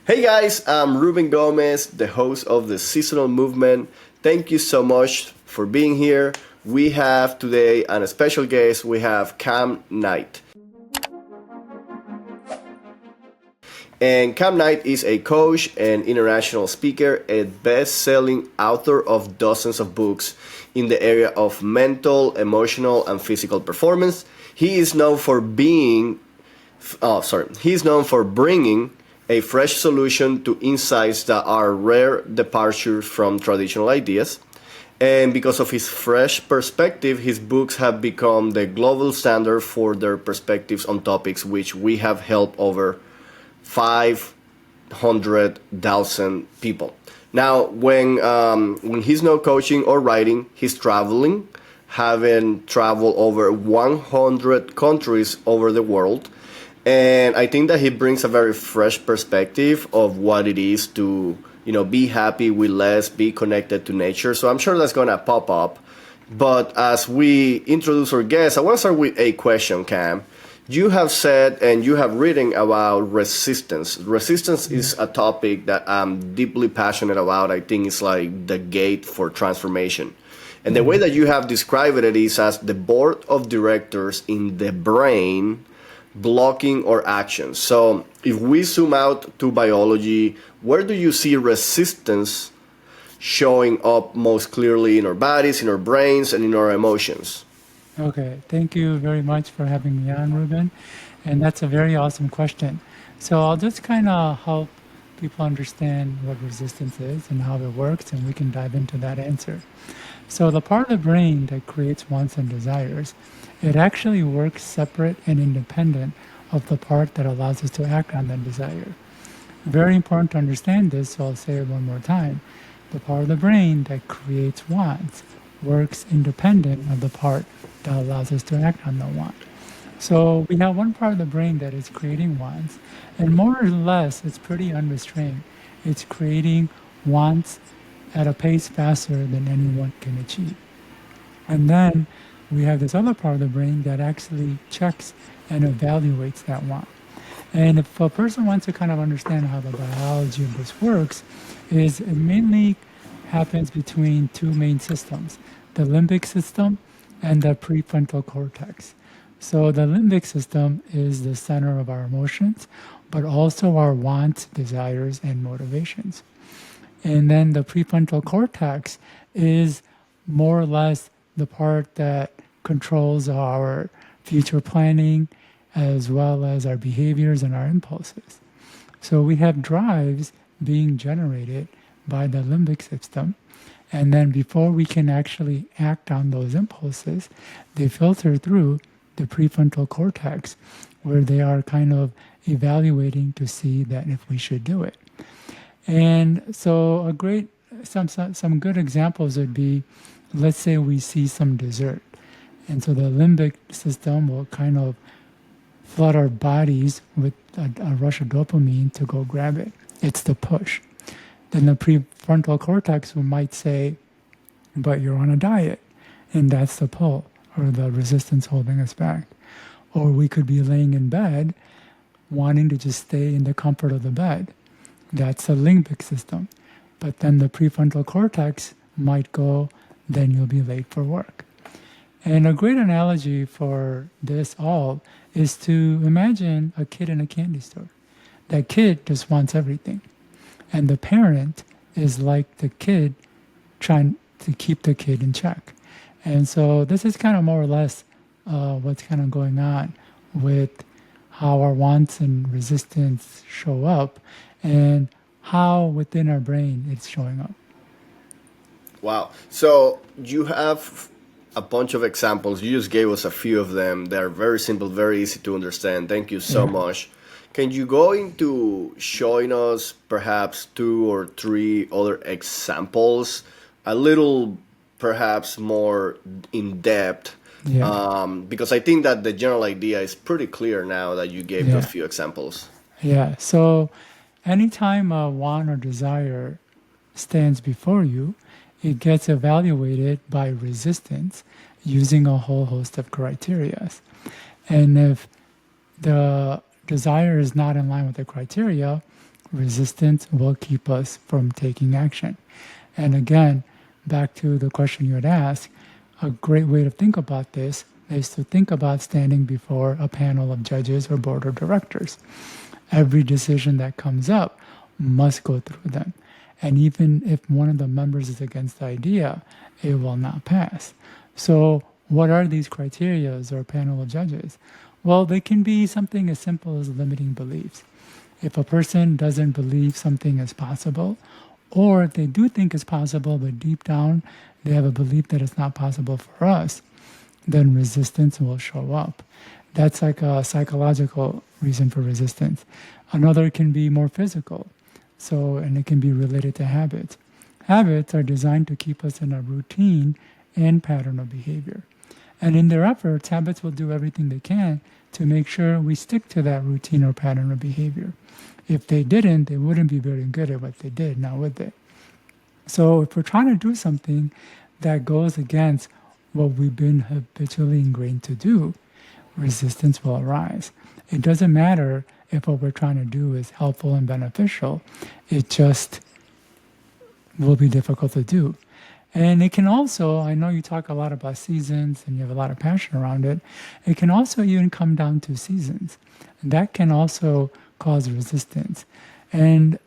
Hey guys, I'm Ruben Gomez, the host of the Seasonal Movement. Thank you so much for being here. We have today a special guest. We have Kam Knight. And Kam Knight is a coach and international speaker, a best-selling author of dozens of books in the area of mental, emotional, and physical performance. He is known for he's known for bringing a fresh solution to insights that are rare departures from traditional ideas. And because of his fresh perspective, his books have become the global standard for their perspectives on topics which we have helped over 500,000 people. Now, when he's not coaching or writing, he's traveling, having traveled over 100 countries over the world. And I think that he brings a very fresh perspective of what it is to, be happy with less, be connected to nature. So I'm sure that's going to pop up. But as we introduce our guest, I want to start with a question, Cam. You have said and you have written about resistance. Resistance is a topic that I'm deeply passionate about. I think it's like the gate for transformation. And the way that you have described it is as the board of directors in the brain blocking our actions. So if we zoom out to biology, where do you see resistance showing up most clearly in our bodies, in our brains, and in our emotions? Okay, thank you very much for having me on, Ruben. And that's a very awesome question. So I'll just kind of help people understand what resistance is and how it works, and we can dive into that answer. So the part of the brain that creates wants and desires, it actually works separate and independent of the part that allows us to act on that desire. Very important to understand this, so I'll say it one more time. The part of the brain that creates wants works independent of the part that allows us to act on the want. So we have one part of the brain that is creating wants, and more or less, it's pretty unrestrained. It's creating wants at a pace faster than anyone can achieve. And then we have this other part of the brain that actually checks and evaluates that want. And if a person wants to kind of understand how the biology of this works, is it mainly happens between two main systems, the limbic system and the prefrontal cortex. So the limbic system is the center of our emotions, but also our wants, desires, and motivations. And then the prefrontal cortex is more or less the part that controls our future planning as well as our behaviors and our impulses. So we have drives being generated by the limbic system. And then before we can actually act on those impulses, they filter through the prefrontal cortex where they are kind of evaluating to see that if we should do it. And so some good examples would be, let's say we see some dessert. And so the limbic system will kind of flood our bodies with a rush of dopamine to go grab it. It's the push. Then the prefrontal cortex might say, but you're on a diet, and that's the pull or the resistance holding us back. Or we could be laying in bed wanting to just stay in the comfort of the bed. That's the limbic system. But then the prefrontal cortex might go, then you'll be late for work. And a great analogy for this all is to imagine a kid in a candy store. That kid just wants everything. And the parent is like the kid trying to keep the kid in check. And so this is kind of more or less what's kind of going on with how our wants and resistance show up and how within our brain it's showing up. Wow. So you have a bunch of examples. You just gave us a few of them. They're very simple, very easy to understand. Thank you so Yeah. much. Can you go into showing us perhaps two or three other examples, a little perhaps more in depth? Yeah. Because I think that the general idea is pretty clear now that you gave those Yeah. few examples. Yeah. So anytime a want or desire stands before you, it gets evaluated by resistance using a whole host of criteria. And if the desire is not in line with the criteria, resistance will keep us from taking action. And again, back to the question you had asked, a great way to think about this is to think about standing before a panel of judges or board of directors. Every decision that comes up must go through them. And even if one of the members is against the idea, it will not pass. So, what are these criterias or panel of judges? Well, they can be something as simple as limiting beliefs. If a person doesn't believe something is possible, or if they do think it's possible, but deep down they have a belief that it's not possible for us, then resistance will show up. That's like a psychological reason for resistance. Another can be more physical. So, and it can be related to habits. Habits are designed to keep us in a routine and pattern of behavior. And in their efforts, habits will do everything they can to make sure we stick to that routine or pattern of behavior. If they didn't, they wouldn't be very good at what they did, now would they? So if we're trying to do something that goes against what we've been habitually ingrained to do, resistance will arise. It doesn't matter if what we're trying to do is helpful and beneficial, it just will be difficult to do. And it can also, I know you talk a lot about seasons and you have a lot of passion around it, it can also even come down to seasons. And that can also cause resistance. And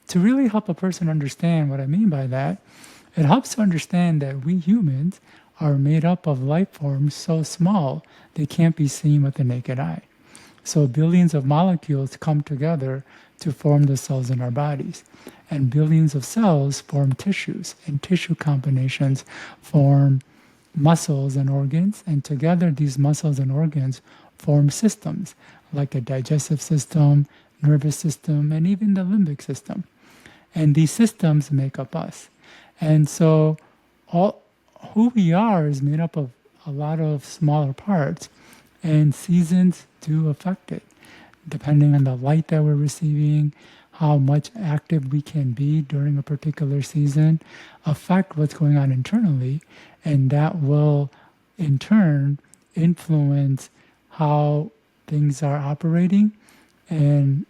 to really help a person understand what I mean by that, it helps to understand that we humans are made up of life forms so small they can't be seen with the naked eye. So billions of molecules come together to form the cells in our bodies. And billions of cells form tissues, and tissue combinations form muscles and organs. And together, these muscles and organs form systems like a digestive system, nervous system, and even the limbic system. And these systems make up us. And so, all who we are is made up of a lot of smaller parts, and seasons do affect it, depending on the light that we're receiving, how much active we can be during a particular season, affect what's going on internally, and that will in turn influence how things are operating, and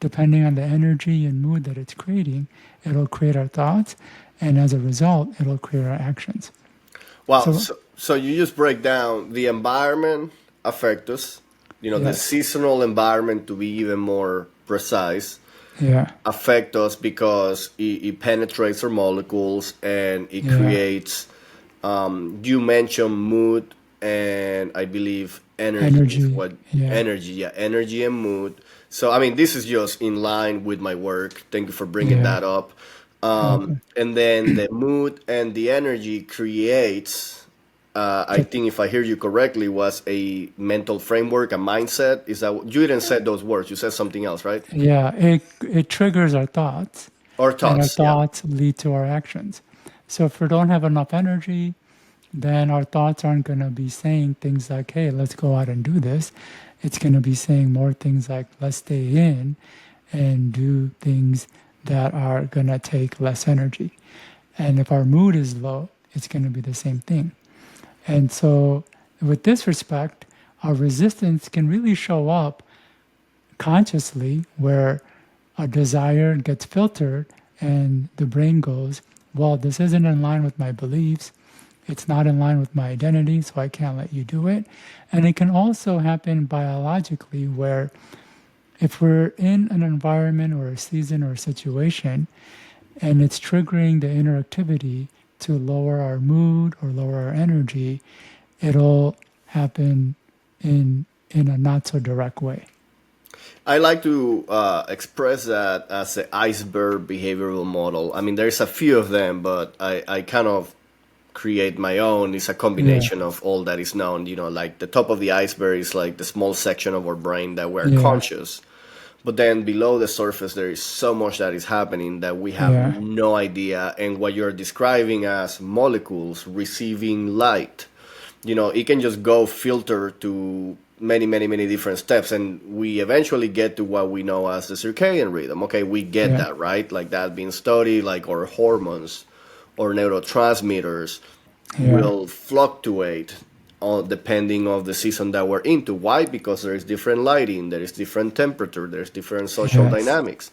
depending on the energy and mood that it's creating, it'll create our thoughts, and as a result, it'll create our actions. Wow. So, So you just break down the environment affect us, the yes, seasonal environment to be even more precise, yeah, affect us because it penetrates our molecules and it yeah, creates, you mentioned mood and I believe energy is energy, what, yeah, energy, yeah, energy and mood. So, I mean, this is just in line with my work. Thank you for bringing yeah, that up. welcome. And then the mood and the energy creates, I The, think if I hear you correctly, was a mental framework, a mindset. Is that you didn't say those words? You said something else, right? yeah, it triggers our thoughts, Or and our thoughts? Yeah. thoughts lead to our actions. So if we don't have enough energy, then our thoughts aren't going to be saying things like, hey, let's go out and do this. It's going to be saying more things like, let's stay in and do things that are going to take less energy. And if our mood is low, it's going to be the same thing. And so, with this respect, our resistance can really show up consciously, where a desire gets filtered and the brain goes, well, this isn't in line with my beliefs. It's not in line with my identity, so I can't let you do it. And it can also happen biologically, where if we're in an environment or a season or a situation and it's triggering the inner activity to lower our mood or lower our energy, it'll happen in a not so direct way. I like to express that as the iceberg behavioral model. I mean, there's a few of them, but I kind of create my own. It's a Yeah, combination of all that is known. Like the top of the iceberg is like the small section of our brain that we're yeah, conscious. But then below the surface, there is so much that is happening that we have yeah, no idea. And what you're describing as molecules receiving light, it can just go filter to many, many, many different steps. And we eventually get to what we know as the circadian rhythm. Okay, we get yeah, that, right? Like that being studied, like our hormones or neurotransmitters yeah, will fluctuate depending of the season that we're into. Why? Because there is different lighting, there is different temperature, there's different social Yes. dynamics.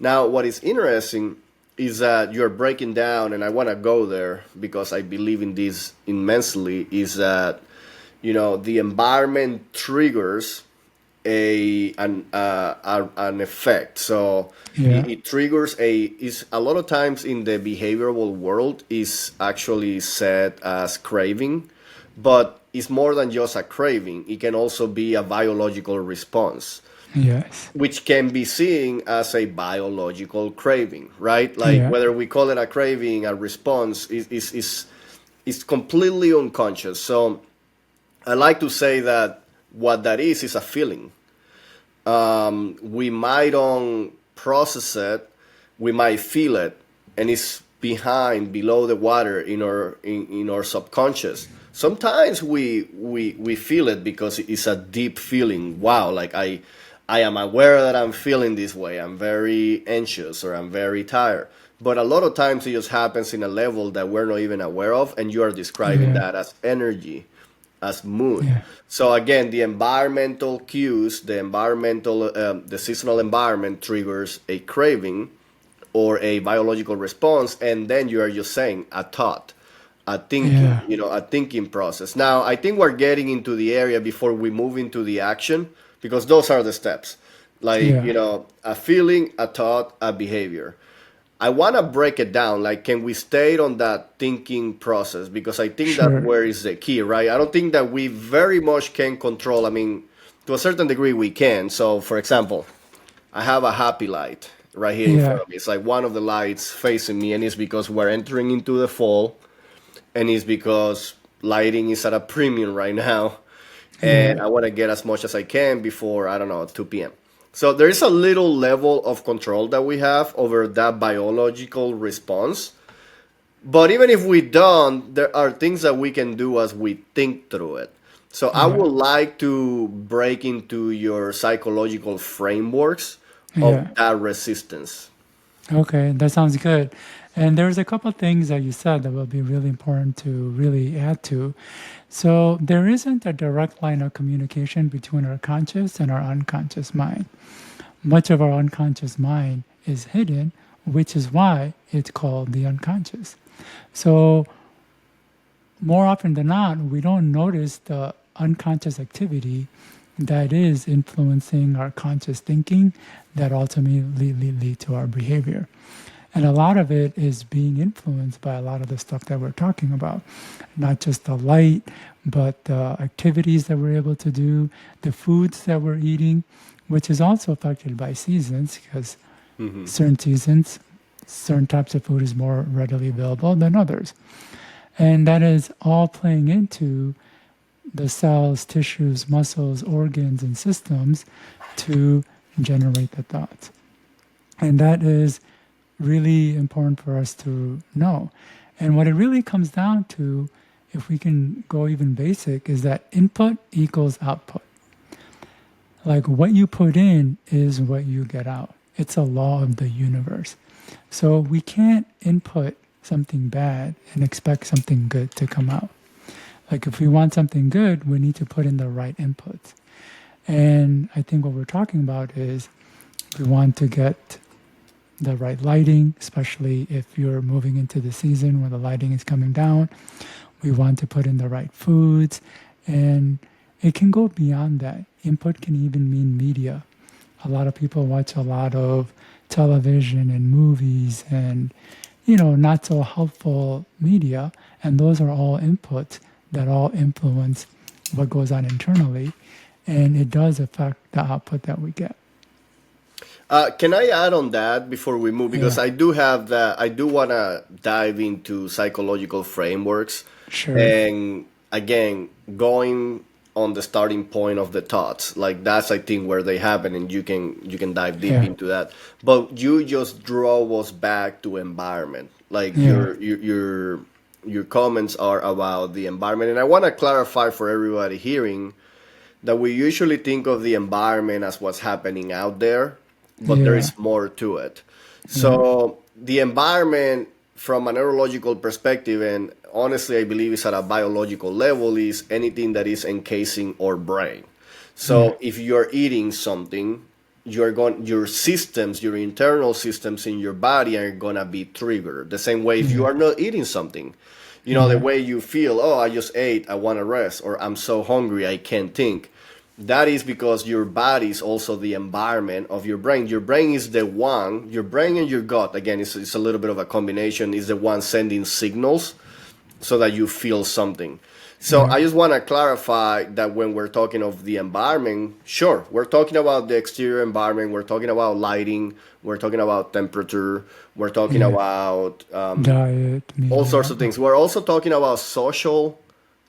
Now, what is interesting is that you're breaking down, and I want to go there because I believe in this immensely, is that, the environment triggers an effect. So Yeah. it triggers is a lot of times in the behavioral world is actually said as craving, but it's more than just a craving. It can also be a biological response, Yes. which can be seen as a biological craving, right? Like Yeah. whether we call it a craving, a response is completely unconscious. So I like to say that what that is a feeling. We might don't process it, we might feel it, and it's below the water in our subconscious. Sometimes we feel it because it's a deep feeling. Wow, like I am aware that I'm feeling this way. I'm very anxious or I'm very tired. But a lot of times it just happens in a level that we're not even aware of, and you are describing Yeah. that as energy, as mood. Yeah. So again, the environmental cues, the seasonal environment triggers a craving or a biological response, and then you are just saying a thought, a thinking, Yeah. a thinking process. Now, I think we're getting into the area before we move into the action, because those are the steps, like Yeah. a feeling, a thought, a behavior. I want to break it down. Like, can we stay on that thinking process? Because I think that Sure. where is the key, right? I don't think that we very much can control. I mean, to a certain degree, we can. So, for example, I have a happy light right here in Yeah. front of me. It's like one of the lights facing me, and it's because we're entering into the fall, and it's because lighting is at a premium right now, Yeah. and I want to get as much as I can before, I don't know, 2 p.m. So there is a little level of control that we have over that biological response. But even if we don't, there are things that we can do as we think through it. So I Yeah. would like to break into your psychological frameworks Yeah. of that resistance. Okay, that sounds good. And there's a couple things that you said that will be really important to really add to. So there isn't a direct line of communication between our conscious and our unconscious mind. Much of our unconscious mind is hidden, which is why it's called the unconscious. So more often than not, we don't notice the unconscious activity that is influencing our conscious thinking that ultimately lead to our behavior. And a lot of it is being influenced by a lot of the stuff that we're talking about, not just the light, but the activities that we're able to do, the foods that we're eating, which is also affected by seasons because certain seasons, certain types of food is more readily available than others. And that is all playing into the cells, tissues, muscles, organs, and systems to generate the thoughts. And that is really important for us to know. And what it really comes down to, if we can go even basic, is that input equals output. Like what you put in is what you get out. It's a law of the universe. So we can't input something bad and expect something good to come out. Like if we want something good, we need to put in the right inputs. And I think what we're talking about is we want to get the right lighting, especially if you're moving into the season where the lighting is coming down. We want to put in the right foods. And it can go beyond that. Input can even mean media. A lot of people watch a lot of television and movies and, not so helpful media. And those are all inputs that all influence what goes on internally. And it does affect the output that we get. Can I add on that before we move? Because Yeah, I do have that. I do want to dive into psychological frameworks, sure. and again, going on the starting point of the thoughts. Like that's I think where they happen, and you can dive deep Yeah, into that. But you just draw us back to environment. Like yeah, your comments are about the environment, and I want to clarify for everybody hearing that we usually think of the environment as what's happening out there, but there yeah, is more to it. yeah, So the environment from a neurological perspective and honestly, I believe is at a biological level, is anything that is encasing our brain. So if you're eating something, your systems, your internal systems in your body are gonna be triggered. The same way if you Yeah. are not eating something, the Yeah. way you feel, oh, I just ate, I want to rest, or I'm so hungry, I can't think. That is because your body is also the environment of your brain. Your brain is the one, your brain and your gut, again, it's a little bit of a combination, is the one sending signals so that you feel something. So Yeah. I just want to clarify that when we're talking of the environment, sure, we're talking about the exterior environment, we're talking about lighting, we're talking about temperature, we're talking Yeah. about Diet, all maybe. sorts of things. We're also talking about social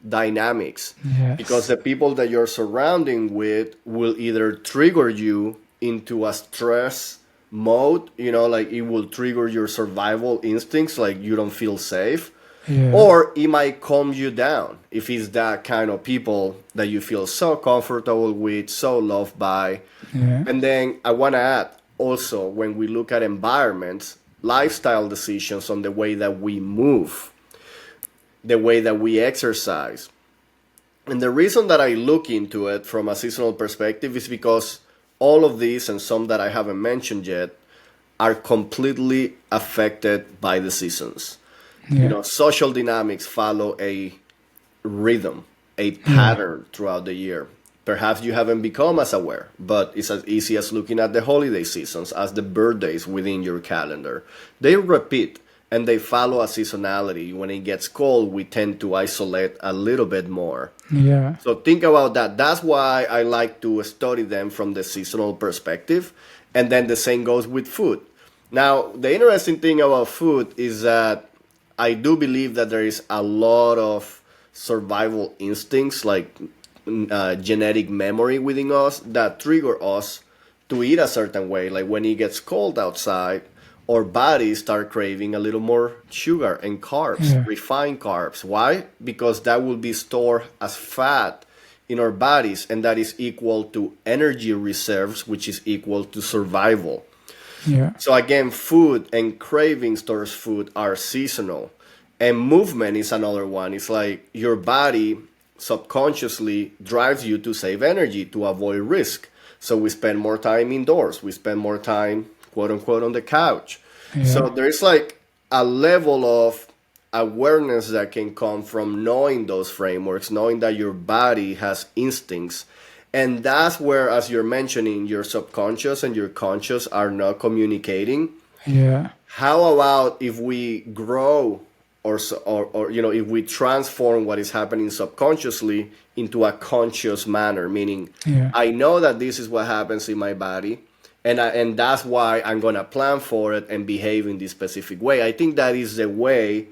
dynamics because Yes. the people that you're surrounding with will either trigger you into a stress mode, like it will trigger your survival instincts, like you don't feel safe, Yeah. or it might calm you down if it's that kind of people that you feel so comfortable with, so loved by. Yeah. And then I want to add also, when we look at environments, lifestyle decisions on the way that we move, the way that we exercise. And the reason that I look into it from a seasonal perspective is because all of these and some that I haven't mentioned yet are completely affected by the seasons. Yeah. Social dynamics follow a rhythm, a Yeah. pattern throughout the year. Perhaps you haven't become as aware, but it's as easy as looking at the holiday seasons, as the birthdays within your calendar. They repeat and they follow a seasonality. When it gets cold, we tend to isolate a little bit more. Yeah. So think about that. That's why I like to study them from the seasonal perspective. And then the same goes with food. Now, the interesting thing about food is that I do believe that there is a lot of survival instincts, like genetic memory within us, that trigger us to eat a certain way. Like when it gets cold outside, our bodies start craving a little more sugar and carbs, Yeah. refined carbs. Why? Because that will be stored as fat in our bodies, and that is equal to energy reserves, which is equal to survival. Yeah. So again, food and cravings towards food are seasonal. And movement is another one. It's like your body subconsciously drives you to save energy, to avoid risk. So we spend more time indoors. We spend more time, quote unquote, on the couch. So Yeah. there's like a level of awareness that can come from knowing those frameworks, knowing that your body has instincts. And that's where, as you're mentioning, your subconscious and your conscious are not communicating. Yeah. How about if we grow, or if we transform what is happening subconsciously into a conscious manner, meaning Yeah. I know that this is what happens in my body, and that's why I'm gonna plan for it and behave in this specific way. I think that is the way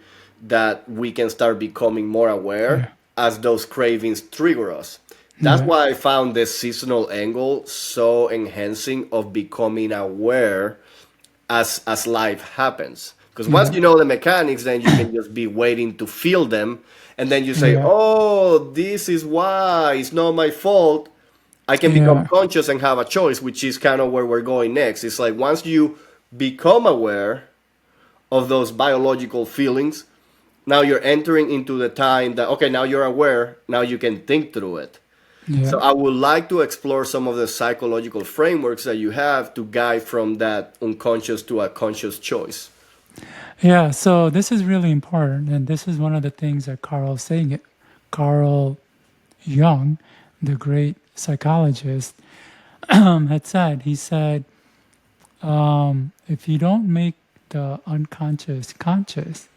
that we can start becoming more aware Yeah. as those cravings trigger us. That's Yeah. why I found this seasonal angle so enhancing of becoming aware as life happens. Because once Yeah. you know the mechanics, then you can just be waiting to feel them, and then you say, Yeah. "Oh, this is why it's not my fault." I can become Yeah. conscious and have a choice, which is kind of where we're going next. It's like once you become aware of those biological feelings, now you're entering into the time that, okay, now you're aware, now you can think through it. So Yeah. I would like to explore some of the psychological frameworks that you have to guide from that unconscious to a conscious choice. Yeah. So this is really important, and this is one of the things that Carl's saying. It. Carl Jung, the great psychologist, had said. He said, if you don't make the unconscious conscious,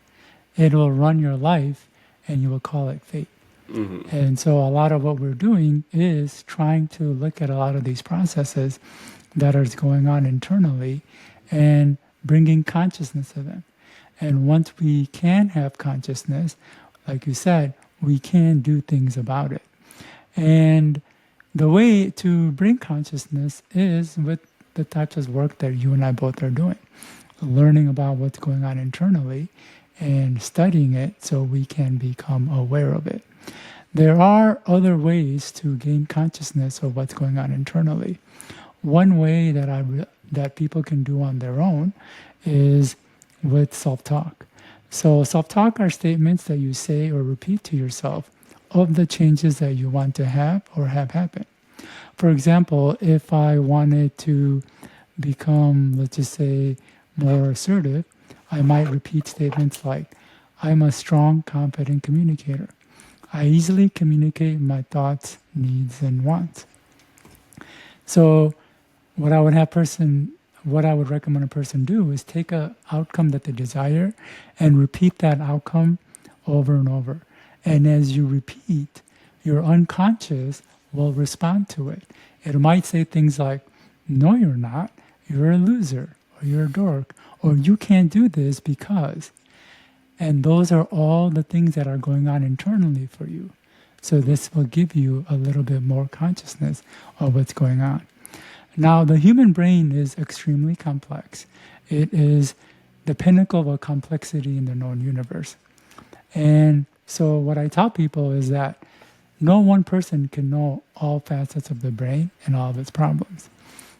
it will run your life, and you will call it fate. And so a lot of what we're doing is trying to look at a lot of these processes that are going on internally and bringing consciousness to them. And once we can have consciousness, like you said, we can do things about it. And the way to bring consciousness is with the types of work that you and I both are doing, learning about what's going on internally and studying it so we can become aware of it. There are other ways to gain consciousness of what's going on internally. One way that that people can do on their own is with self-talk. So, self talk are statements that you say or repeat to yourself of the changes that you want to have or have happen. For example, if I wanted to become, let's just say, more assertive, I might repeat statements like, I'm a strong, confident communicator. I easily communicate my thoughts, needs, and wants. So, what I would have person what I would recommend a person do is take a outcome that they desire and repeat that outcome over and over. And as you repeat, your unconscious will respond to it. It might say things like, no, you're not, you're a loser, or you're a dork, or you can't do this because. And those are all the things that are going on internally for you. So this will give you a little bit more consciousness of what's going on. Now, the human brain is extremely complex. It is the pinnacle of complexity in the known universe. And so, what I tell people is that no one person can know all facets of the brain and all of its problems.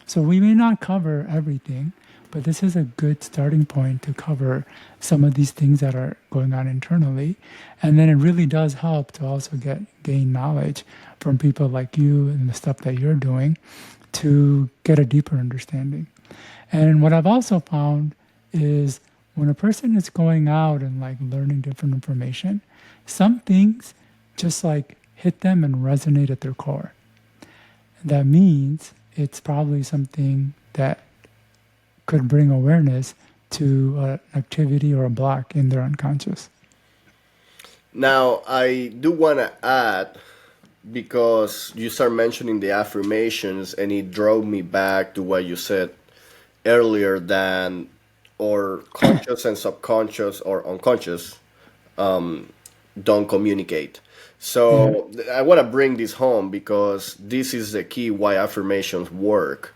So, we may not cover everything, but this is a good starting point to cover some of these things that are going on internally. And then it really does help to also gain knowledge from people like you and the stuff that you're doing to get a deeper understanding. And what I've also found is when a person is going out and like learning different information, some things just like hit them and resonate at their core. That means it's probably something that could bring awareness to an activity or a block in their unconscious. Now, I do want to add, because you start mentioning the affirmations, and it drove me back to what you said earlier, than or conscious and subconscious or unconscious don't communicate. Yeah, So I want to bring this home because this is the key why affirmations work.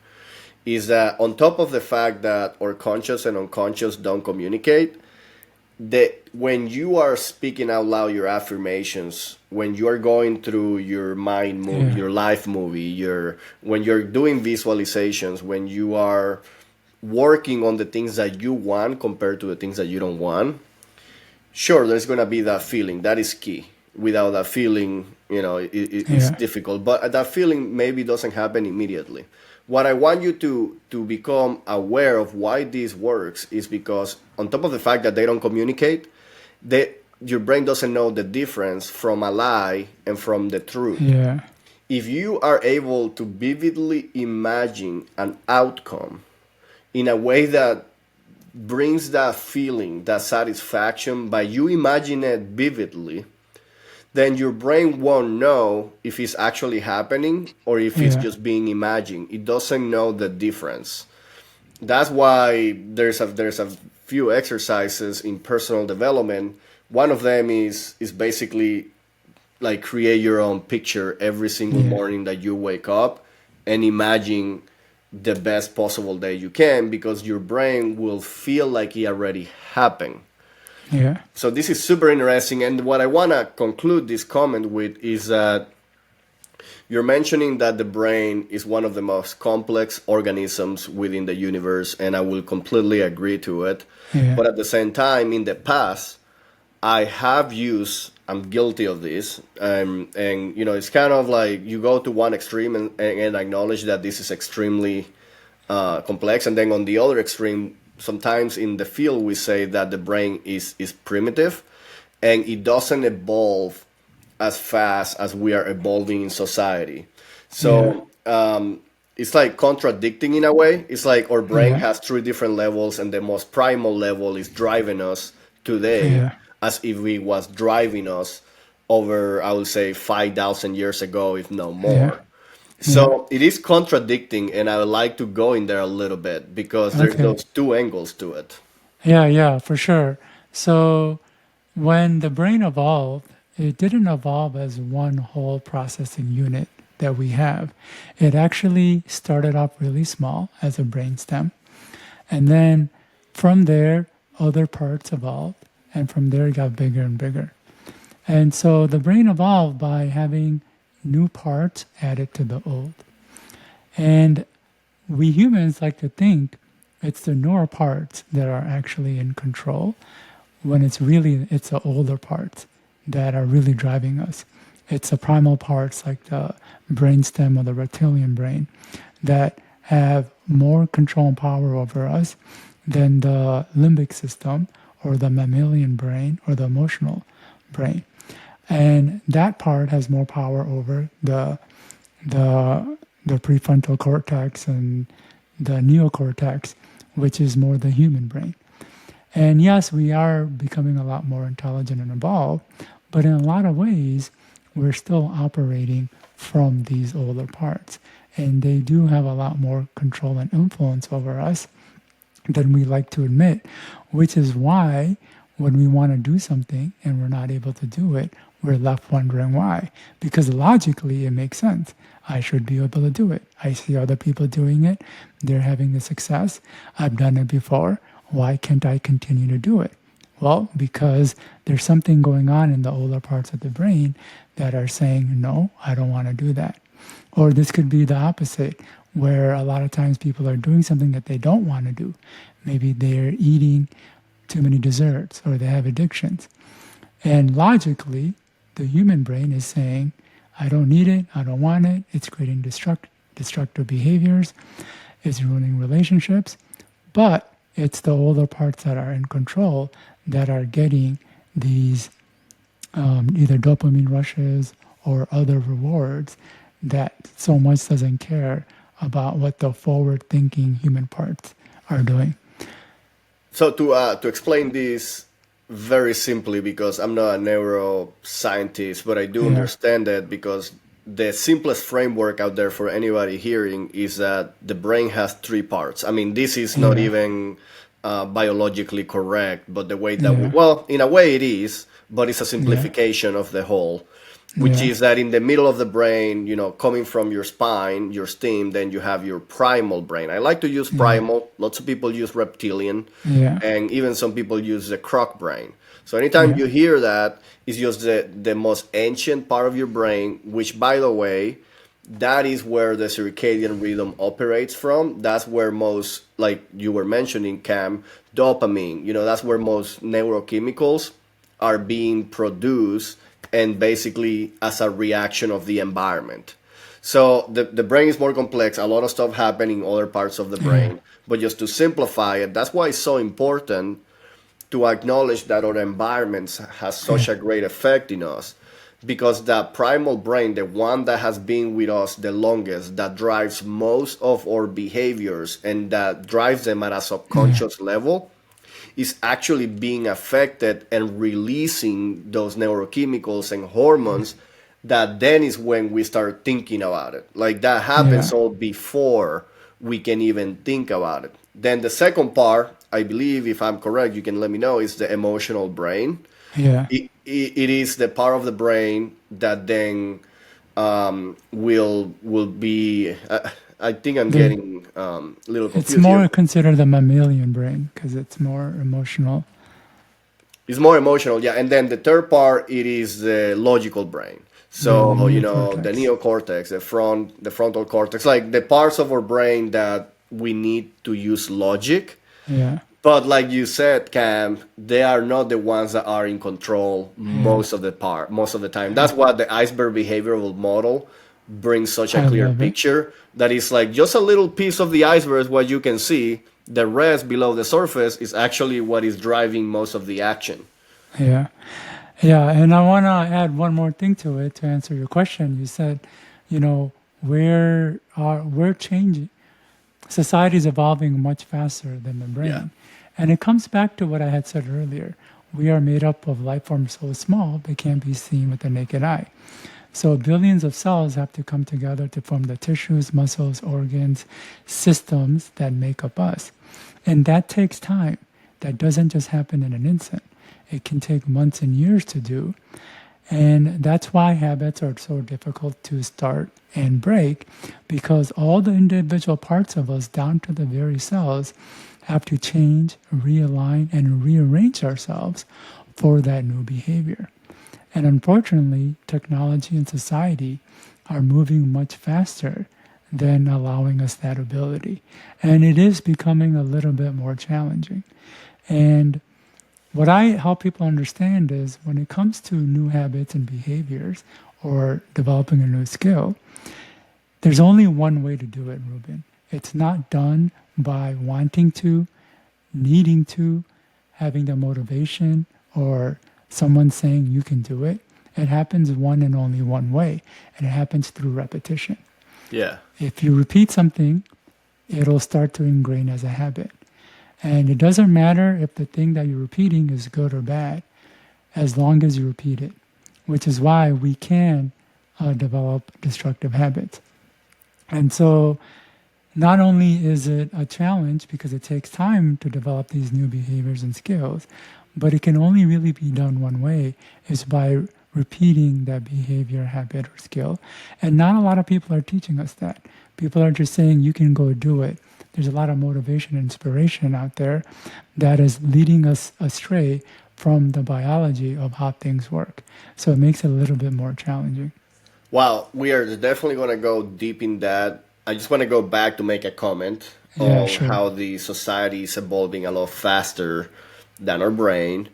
Is that on top of the fact that our conscious and unconscious don't communicate, that when you are speaking out loud your affirmations, when you are going through your mind movie, yeah, your life movie, your when you're doing visualizations, when you are working on the things that you want compared to the things that you don't want, sure, there's going to be that feeling. That is key. Without that feeling, it's yeah, difficult. But that feeling maybe doesn't happen immediately. What I want you to become aware of why this works is because on top of the fact that they don't communicate, your brain doesn't know the difference from a lie and from the truth. yeah, If you are able to vividly imagine an outcome in a way that brings that feeling, that satisfaction, by you imagine it vividly, then your brain won't know if it's actually happening or if it's yeah, just being imagined. It doesn't know the difference. That's why there's a few exercises in personal development. One of them is basically like create your own picture every single yeah, morning that you wake up and imagine the best possible day you can, because your brain will feel like it already happened. yeah, So this is super interesting, and what I want to conclude this comment with is that you're mentioning that the brain is one of the most complex organisms within the universe, and I will completely agree to it. yeah, But at the same time, in the past, I have used, I'm guilty of this, and it's kind of like you go to one extreme and acknowledge that this is extremely complex, and then on the other extreme, sometimes in the field we say that the brain is primitive, and it doesn't evolve as fast as we are evolving in society. yeah, So it's like contradicting in a way. It's like our brain yeah, has three different levels, and the most primal level is driving us today yeah, as if it was driving us over, I would say, 5,000 years ago, if no yeah, more. yeah. So it is contradicting, and I would like to go in there a little bit because there's Okay. those two angles to it. Yeah, yeah, for sure. So when the brain evolved, it didn't evolve as one whole processing unit that we have. It actually started off really small as a brainstem. And then from there, other parts evolved. And from there, it got bigger and bigger. And so the brain evolved by having new parts added to the old. And we humans like to think it's the newer parts that are actually in control, when it's the older parts that are really driving us. It's the primal parts like the brainstem or the reptilian brain that have more control and power over us than the limbic system or the mammalian brain or the emotional brain. And that part has more power over the the prefrontal cortex and the neocortex, which is more the human brain. And yes, we are becoming a lot more intelligent and evolved, but in a lot of ways, we're still operating from these older parts. And they do have a lot more control and influence over us than we like to admit, which is why when we want to do something and we're not able to do it, we're left wondering why. Because logically, it makes sense. I should be able to do it. I see other people doing it. They're having the success. I've done it before. Why can't I continue to do it? Well, because there's something going on in the older parts of the brain that are saying, no, I don't want to do that. Or this could be the opposite, where a lot of times people are doing something that they don't want to do. Maybe they're eating too many desserts or they have addictions. And logically, the human brain is saying, I don't need it, I don't want it, it's creating destructive behaviors, it's ruining relationships. But it's the older parts that are in control that are getting these either dopamine rushes or other rewards that so much doesn't care about what the forward-thinking human parts are doing. So to explain this very simply, because I'm not a neuroscientist, but I do Yeah, understand that because the simplest framework out there for anybody hearing is that the brain has three parts. I mean, this is not yeah, even biologically correct, but the way that yeah, well, in a way it is, but it's a yeah, simplification of the whole, which yeah, is that in the middle of the brain, coming from your spine, your stem, then you have your primal brain. I like to use yeah, primal. Lots of people use reptilian, yeah, and even some people use the croc brain. So anytime yeah, you hear that, it's just the most ancient part of your brain, which, by the way, that is where the circadian rhythm operates from. That's where most, like you were mentioning, Cam, dopamine, that's where most neurochemicals are being produced and basically as a reaction of the environment. So the brain is more complex. A lot of stuff happening in other parts of the yeah, brain. But just to simplify it, that's why it's so important to acknowledge that our environments has such yeah, a great effect in us because that primal brain, the one that has been with us the longest, that drives most of our behaviors and that drives them at a yeah, subconscious level, is actually being affected and releasing those neurochemicals and hormones that then is when we start thinking about it. Like that happens yeah, all before we can even think about it. Then the second part, I believe, if I'm correct, you can let me know, is the emotional brain. yeah. It is the part of the brain that then will be. I think I'm The getting a little It's confused here. more considered the mammalian brain because it's more emotional. It's more emotional, yeah. And then the third part, it is the logical brain. Yeah, the So the neocortex. neocortex, the frontal cortex, like the parts of our brain that we need to use logic. Yeah, But like you said, Cam, they are not the ones that are in control yeah, most of the time. That's yeah. why the iceberg behavioral model brings such a I clear love it. picture that is like just a little piece of the iceberg is what you can see. The rest below the surface is actually what is driving most of the action. Yeah, yeah. And I want to add one more thing to it to answer your question. You said, you know, we're changing. Society is evolving much faster than the Yeah. brain. And it comes back to what I had said earlier. We are made up of life forms so small they can't be seen with the naked eye. So billions of cells have to come together to form the tissues, muscles, organs, systems that make up us. And that takes time. That doesn't just happen in an instant. It can take months and years to do. And that's why habits are so difficult to start and break because all the individual parts of us, down to the very cells, have to change, realign, and rearrange ourselves for that new behavior. And unfortunately, technology and society are moving much faster than allowing us that ability. And it is becoming a little bit more challenging. And what I help people understand is when it comes to new habits and behaviors or developing a new skill, there's only one way to do it, Ruben. It's not done by wanting to, needing to, having the motivation, or someone saying you can do it. It happens one and only one way, and it happens through repetition. Yeah. If you repeat something, it'll start to ingrain as a habit. And it doesn't matter if the thing that you're repeating is good or bad, as long as you repeat it, which is why we can develop destructive habits. And so, not only is it a challenge because it takes time to develop these new behaviors and skills, but it can only really be done one way is by repeating that behavior, habit, or skill. And not a lot of people are teaching us that. People are just saying you can go do it. There's a lot of motivation and inspiration out there that is leading us astray from the biology of how things work. So it makes it a little bit more challenging. Wow, we are definitely going to go deep in that. I just want to go back to make a comment Yeah, on sure. how the society is evolving a lot faster than our brain.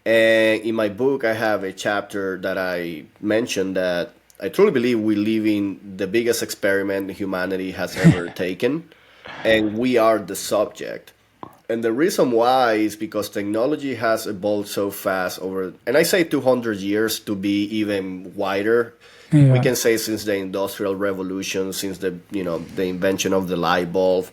And in my book, I have a chapter that I mentioned that I truly believe we live in the biggest experiment humanity has ever taken, and we are the subject. And the reason why is because technology has evolved so fast over, and I say 200 years to be even wider. We Yeah, can say since the industrial revolution, since the invention of the light bulb.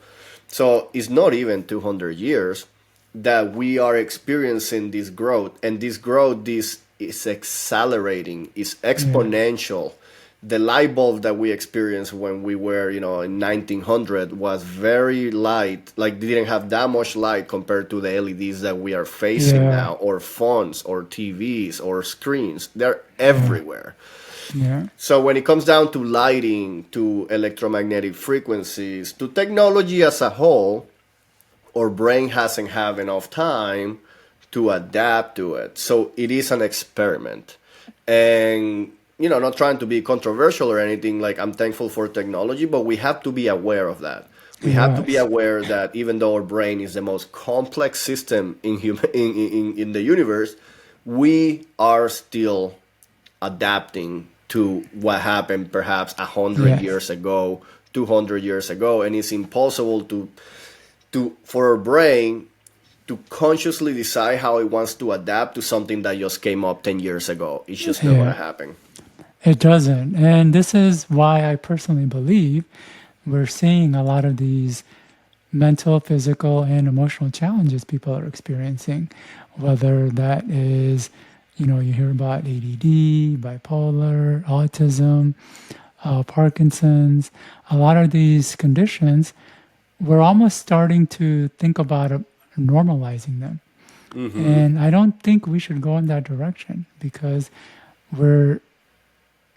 So it's not even 200 years that we are experiencing this growth, and this growth is accelerating, is yeah, exponential. The light bulb that we experienced when we were, in 1900 was very light, like didn't have that much light compared to the LEDs that we are facing yeah, now, or phones, or TVs, or screens. They're yeah, everywhere. yeah, So when it comes down to lighting, to electromagnetic frequencies, to technology as a whole, our brain hasn't had enough time to adapt to it. So it is an experiment. And not trying to be controversial or anything, like I'm thankful for technology, but we have to be aware of that. We have to be yes, aware that even though our brain is the most complex system in the universe, we are still adapting to what happened perhaps 100 years yes. ago, 200 years ago, and it's impossible to for our brain to consciously decide how it wants to adapt to something that just came up 10 years ago. It's just not going to Yeah, happen. it doesn't. And this is why I personally believe we're seeing a lot of these mental, physical, and emotional challenges people are experiencing, whether that is, you hear about ADD, bipolar, autism, Parkinson's, a lot of these conditions, we're almost starting to think about normalizing them. Hmm. And I don't think we should go in that direction because we're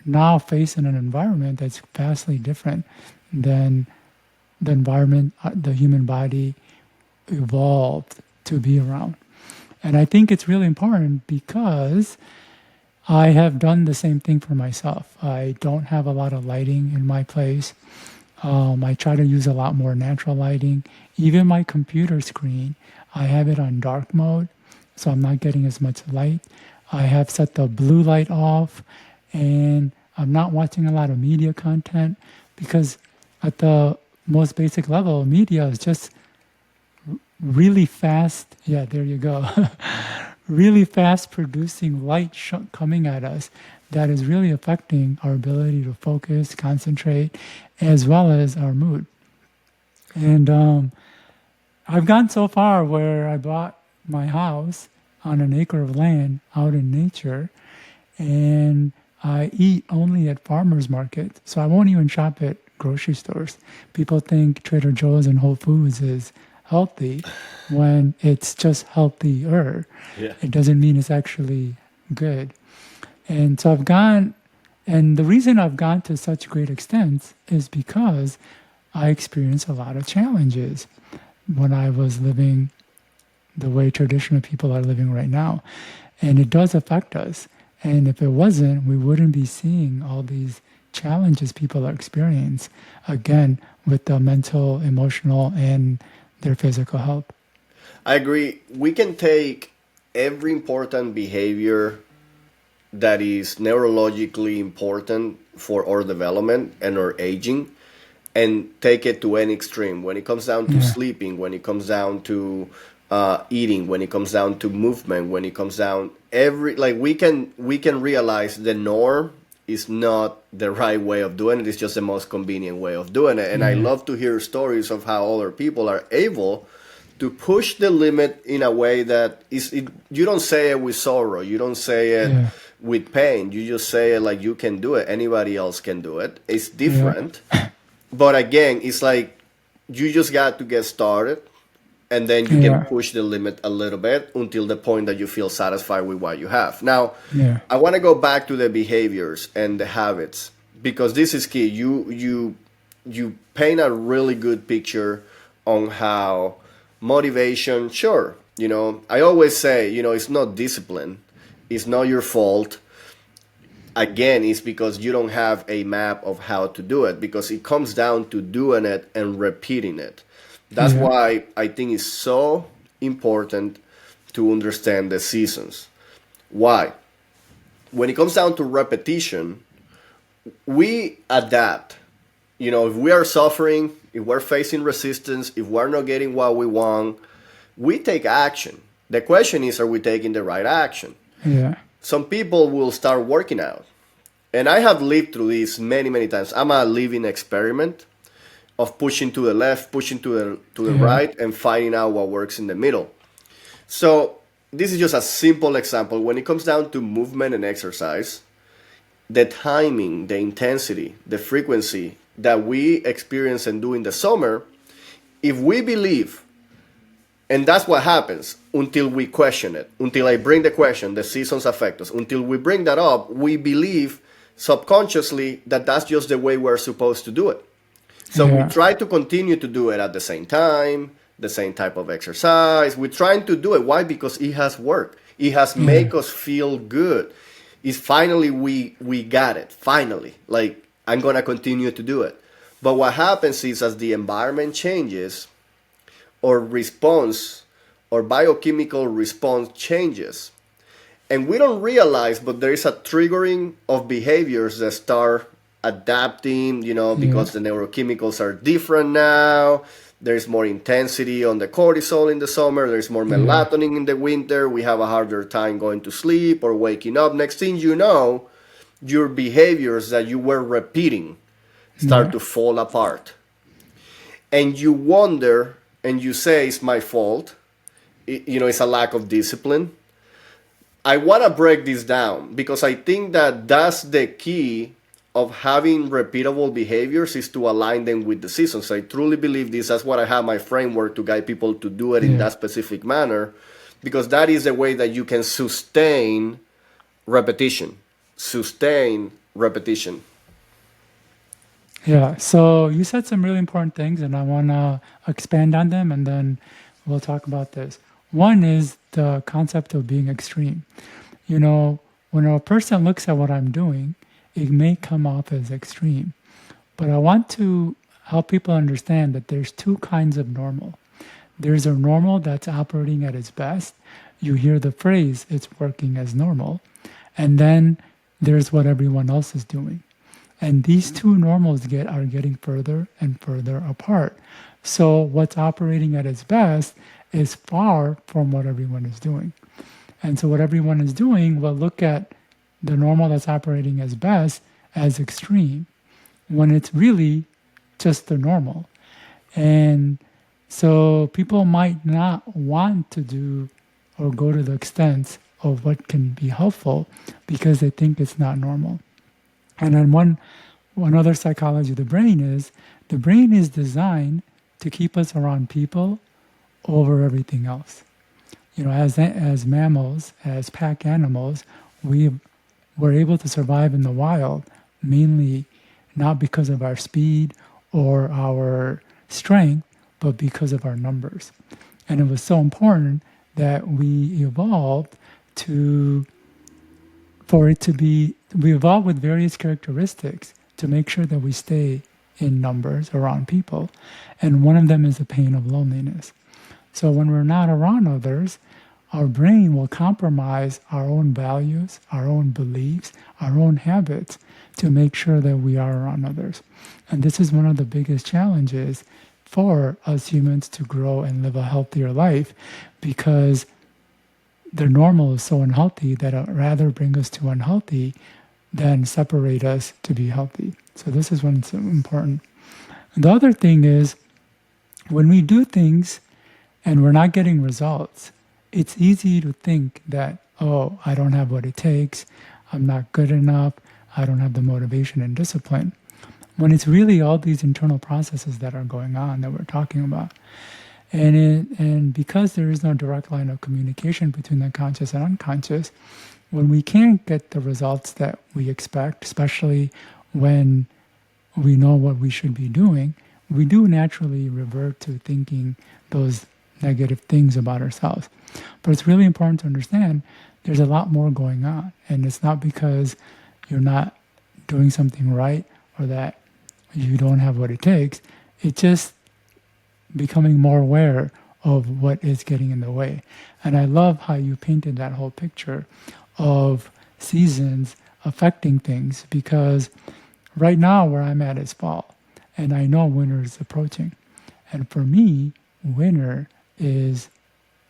now facing an environment that's vastly different than the environment the human body evolved to be around. And I think it's really important because I have done the same thing for myself. I don't have a lot of lighting in my place. I try to use a lot more natural lighting. Even my computer screen, I have it on dark mode, so I'm not getting as much light. I have set the blue light off, and I'm not watching a lot of media content because, at the most basic level, media is just really fast. Yeah, there you go. Really fast producing light coming at us that is really affecting our ability to focus, concentrate, as well as our mood. And I've gone so far where I bought my house on an acre of land out in nature, and I eat only at farmers markets. So I won't even shop at grocery stores. People think Trader Joe's and Whole Foods is healthy when it's just healthier. Yeah. It doesn't mean it's actually good. And so I've gone, and the reason I've gone to such great extents is because I experienced a lot of challenges when I was living the way traditional people are living right now. And it does affect us. And if it wasn't, we wouldn't be seeing all these challenges people are experiencing, again, with the mental, emotional, and their physical health. I agree. We can take every important behavior that is neurologically important for our development and our aging and take it to any extreme. When it comes down to Yeah. sleeping, when it comes down to eating, when it comes down to movement, when it comes down every like we can realize the norm is not the right way of doing it. It's just the most convenient way of doing it. And I Yeah. love to hear stories of how other people are able to push the limit in a way that you don't say it with sorrow, you don't say it Yeah. with pain, you just say it like you can do it, anybody else can do it. It's Yeah. different, but again, it's like you just got to get started, and then you can Yeah. push the limit a little bit until the point that you feel satisfied with what you have. Now, Yeah. I want to go back to the behaviors and the habits, because this is key. You paint a really good picture on how motivation, sure, I always say, it's not discipline, it's not your fault. Again, it's because you don't have a map of how to do it, because it comes down to doing it and repeating it. That's Yeah. why I think it's so important to understand the seasons. Why? When it comes down to repetition, we adapt. If we are suffering, if we're facing resistance, if we're not getting what we want, we take action. The question is, are we taking the right action? Yeah. Some people will start working out. And I have lived through this many, many times. I'm a living experiment of pushing to the left, pushing to the Yeah. right, and finding out what works in the middle. So this is just a simple example. When it comes down to movement and exercise, the timing, the intensity, the frequency that we experience and do in the summer, if we believe, and that's what happens until we question it, until I bring the question, the seasons affect us, until we bring that up, we believe subconsciously that that's just the way we're supposed to do it. So we Yeah. try to continue to do it at the same time, the same type of exercise. We're trying to do it. Why? Because it has worked. It has Yeah. make us feel good. It's finally we got it. Finally. Like I'm gonna continue to do it. But what happens is as the environment changes or response or biochemical response changes, and we don't realize, but there is a triggering of behaviors that start adapting, Yeah. because the neurochemicals are different now. There's more intensity on the cortisol in the summer, there's more Yeah. melatonin in the winter, we have a harder time going to sleep or waking up. Next thing you know, your behaviors that you were repeating start Yeah. to fall apart. And you wonder and you say, it's my fault. It's a lack of discipline. I want to break this down because I think that that's the key of having repeatable behaviors is to align them with the seasons. I truly believe this. That's what I have my framework to guide people to do it in Yeah. that specific manner, because that is the way that you can sustain repetition. Sustain repetition. Yeah. So you said some really important things, and I want to expand on them, and then we'll talk about this. One is the concept of being extreme. You know, when a person looks at what I'm doing, it may come off as extreme. But I want to help people understand that there's two kinds of normal. There's a normal that's operating at its best. You hear the phrase, it's working as normal. And then there's what everyone else is doing. And these two normals are getting further and further apart. So what's operating at its best is far from what everyone is doing. And so what everyone is doing will look at the normal that's operating as best as extreme when it's really just the normal. And so people might not want to do or go to the extent of what can be helpful because they think it's not normal. And then one other psychology of the brain is designed to keep us around people over everything else. You know, as mammals, as pack animals, we were able to survive in the wild mainly not because of our speed or our strength, but because of our numbers. And it was so important that we evolved to for it to be we evolve with various characteristics to make sure that we stay in numbers around people, and one of them is the pain of loneliness. So when we're not around others, our brain will compromise our own values, our own beliefs, our own habits to make sure that we are around others. And this is one of the biggest challenges for us humans to grow and live a healthier life, because the normal is so unhealthy that it rather bring us to unhealthy than separate us to be healthy. So this is what's important. The other thing is, when we do things and we're not getting results, it's easy to think that, oh, I don't have what it takes, I'm not good enough, I don't have the motivation and discipline. When it's really all these internal processes that are going on that we're talking about. And because there is no direct line of communication between the conscious and unconscious, when we can't get the results that we expect, especially when we know what we should be doing, we do naturally revert to thinking those negative things about ourselves. But it's really important to understand there's a lot more going on. And it's not because you're not doing something right or that you don't have what it takes. It's just becoming more aware of what is getting in the way. And I love how you painted that whole picture of seasons affecting things, because right now where I'm at is fall and I know winter is approaching. And for me, winter is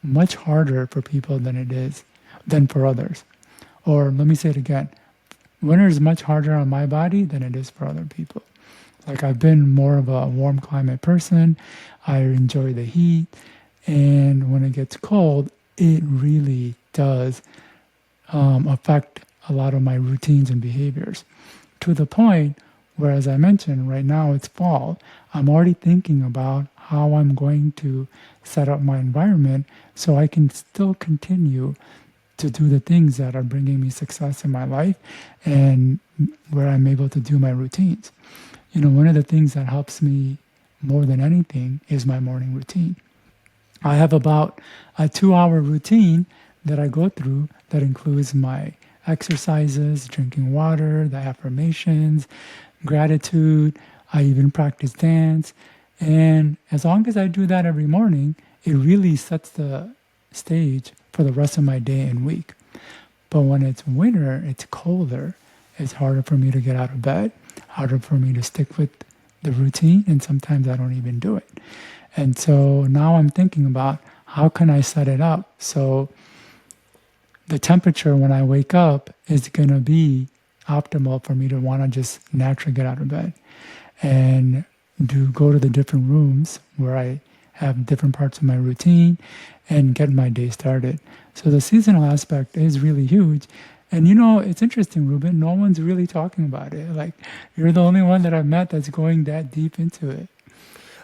much harder for people than for others. Or let me say it again. Winter is much harder on my body than it is for other people. Like, I've been more of a warm climate person. I enjoy the heat. And when it gets cold, it really does affect a lot of my routines and behaviors. To the point where, as I mentioned, right now it's fall. I'm already thinking about how I'm going to set up my environment so I can still continue to do the things that are bringing me success in my life and where I'm able to do my routines. You know, one of the things that helps me more than anything is my morning routine. I have about a 2-hour routine that I go through that includes my exercises, drinking water, the affirmations, gratitude. I even practice dance. And as long as I do that every morning, it really sets the stage for the rest of my day and week. But when it's winter, it's colder. It's harder for me to get out of bed, harder for me to stick with the routine, and sometimes I don't even do it. And so now I'm thinking about how can I set it up so the temperature when I wake up is going to be optimal for me to want to just naturally get out of bed and go to the different rooms where I have different parts of my routine and get my day started. So the seasonal aspect is really huge. And you know, it's interesting, Ruben, no one's really talking about it. Like, you're the only one that I've met that's going that deep into it.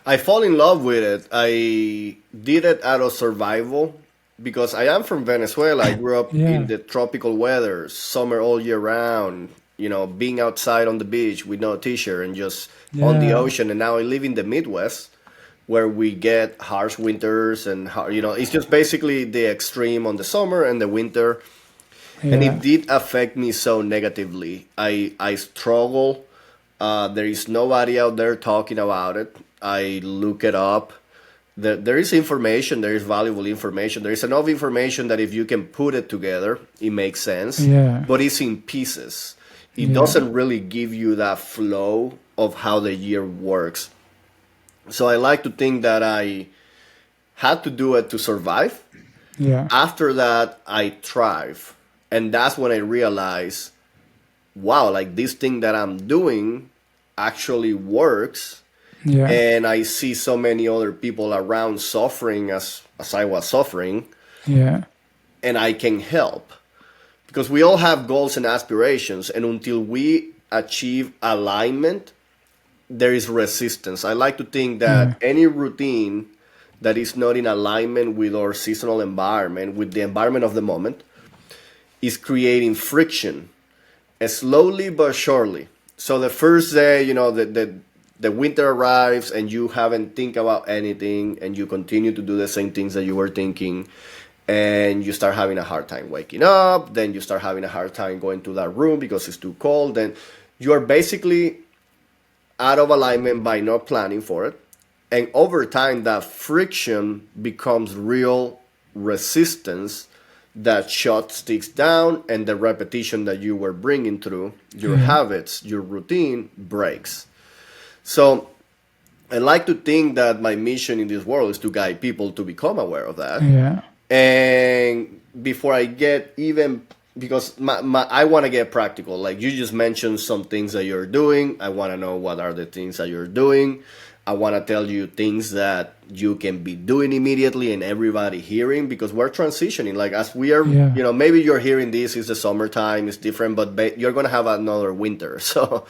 I fall in love with it. I did it out of survival because I am from Venezuela. I grew up in Yeah, the tropical weather, summer all year round, being outside on the beach with no t-shirt and just on the yeah, ocean. And now I live in the Midwest where we get harsh winters and, it's just basically the extreme on the summer and the winter. And it yeah, did affect me so negatively. I struggle. There is nobody out there talking about it. I look it up. There is information, there is valuable information. There is enough information that if you can put it together, it makes sense. yeah, But it's in pieces. It yeah, doesn't really give you that flow of how the year works. So I like to think that I had to do it to survive. yeah, After that, I thrive. And that's when I realize, wow, like this thing that I'm doing actually works. yeah, And I see so many other people around suffering as I was suffering, yeah, and I can help. Because we all have goals and aspirations, and until we achieve alignment, there is resistance. I like to think yeah, that any routine that is not in alignment with our seasonal environment, with the environment of the moment, is creating friction, slowly but surely. So the first day, the winter arrives and you haven't think about anything and you continue to do the same things that you were thinking, and you start having a hard time waking up, then you start having a hard time going to that room because it's too cold, then you are basically out of alignment by not planning for it. And over time that friction becomes real resistance that shut sticks down, and the repetition that you were bringing through your Yeah. habits, your routine breaks. So I like to think that my mission in this world is to guide people to become aware of that. Yeah. And before I get even, because I want to get practical. Like you just mentioned some things that you're doing. I want to know what are the things that you're doing. I want to tell you things that you can be doing immediately and everybody hearing, because we're transitioning. Like as we are, Yeah. maybe you're hearing this, it's the summertime, it's different, but you're going to have another winter.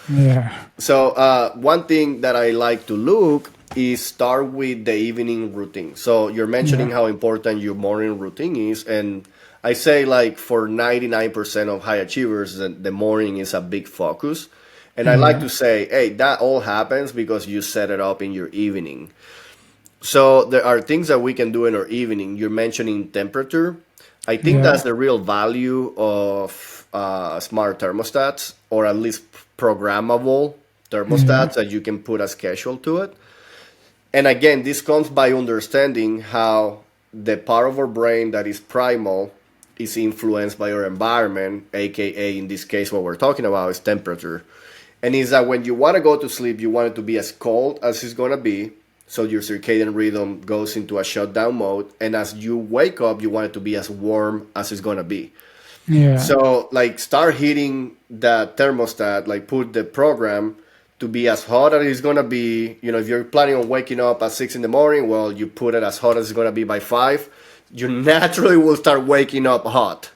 Yeah. So one thing that I like to look is start with the evening routine. So you're mentioning Yeah. how important your morning routine is, and I say like for 99% of high achievers, the morning is a big focus. And I like Yeah. to say, hey, that all happens because you set it up in your evening. So there are things that we can do in our evening. You're mentioning temperature. I think that's Yeah. the real value of smart thermostats, or at least programmable Yeah. thermostats that you can put a schedule to it. And again, this comes by understanding how the part of our brain that is primal is influenced by our environment, aka in this case, what we're talking about is temperature. And is that when you want to go to sleep, you want it to be as cold as it's going to be. So your circadian rhythm goes into a shutdown mode. And as you wake up, you want it to be as warm as it's going to be. Yeah. So, like, start hitting that thermostat, like, put the program to be as hot as it's gonna be. If you're planning on waking up at 6 in the morning, well, you put it as hot as it's gonna be by 5. You naturally will start waking up hot.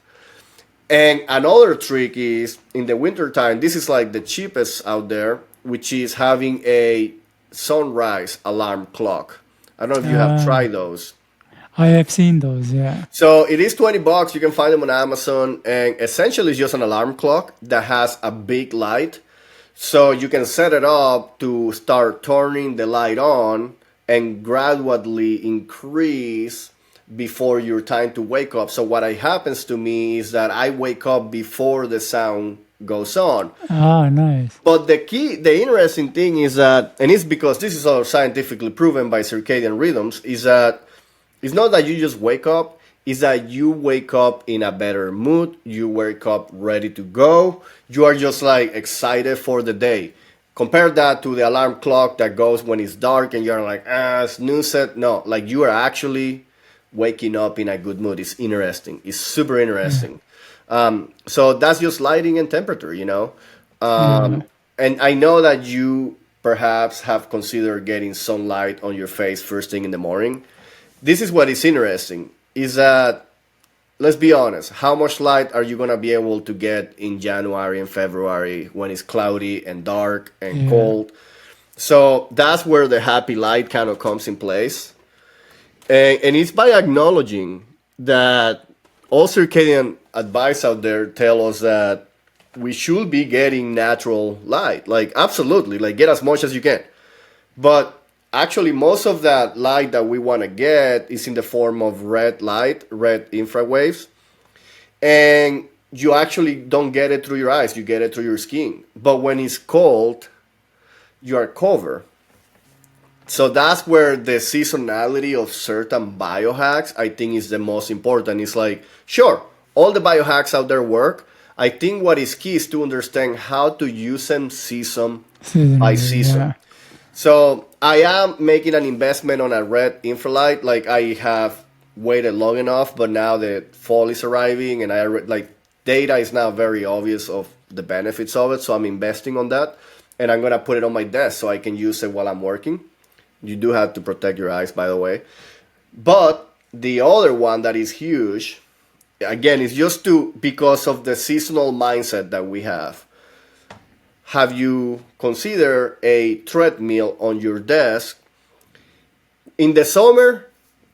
And another trick is in the wintertime, this is like the cheapest out there, which is having a sunrise alarm clock. I don't know if you have Uh, tried those. I have seen those. Yeah. So it is $20. You can find them on Amazon, and essentially it's just an alarm clock that has a big light. So you can set it up to start turning the light on and gradually increase before your time to wake up. So what happens to me is that I wake up before the sound goes on. Ah, nice. But the interesting thing is that, and it's because this is all scientifically proven by circadian rhythms, is that it's not that you just wake up, it's that you wake up in a better mood, you wake up ready to go, you are just like excited for the day. Compare that to the alarm clock that goes when it's dark and you're like, snooze it. No, like you are actually waking up in a good mood. It's interesting. It's super Yeah. interesting. So that's just lighting and temperature. Yeah. And I know that you perhaps have considered getting sunlight on your face first thing in the morning. This is what is interesting, is that, let's be honest, how much light are you going to be able to get in January and February when it's cloudy and dark and Yeah. cold? So that's where the happy light kind of comes in place. And it's by acknowledging that all circadian advice out there tell us that we should be getting natural light. Like, absolutely, like get as much as you can. But actually, most of that light that we want to get is in the form of red light, red infrared waves. And you actually don't get it through your eyes, you get it through your skin. But when it's cold, you are covered. So that's where the seasonality of certain biohacks, I think, is the most important. It's like, sure, all the biohacks out there work. I think what is key is to understand how to use them season by Seasonally. season. Yeah. So I am making an investment on a red infralight. Like I have waited long enough, but now the fall is arriving, and like data is now very obvious of the benefits of it. So I'm investing on that, and I'm gonna put it on my desk so I can use it while I'm working. You do have to protect your eyes, by the way. But the other one that is huge, again, is just to because of the seasonal mindset that we have. Have you considered a treadmill on your desk? In the summer,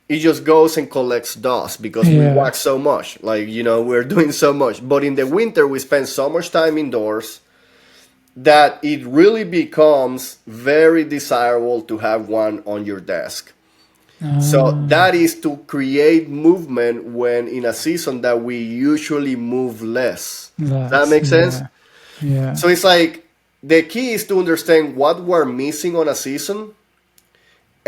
it just goes and collects dust because we Yeah. walk so much. Like, we're doing so much. But in the winter, we spend so much time indoors that it really becomes very desirable to have one on your desk. So Ah, that is to create movement when in a season that we usually move less. Does that less. make sense? Yeah. Yeah. So it's like the key is to understand what we're missing on a season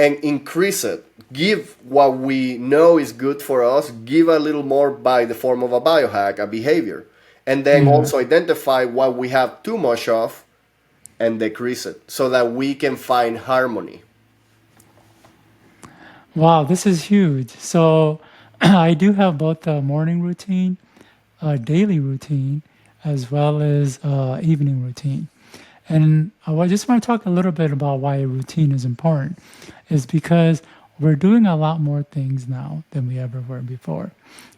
and increase it. Give what we know is good for us, give a little more by the form of a biohack, a behavior. And then Yeah. also identify what we have too much of and decrease it so that we can find harmony. Wow, this is huge. So I do have both a morning routine, a daily routine, as well as evening routine. And I just want to talk a little bit about why a routine is important, is because we're doing a lot more things now than we ever were before.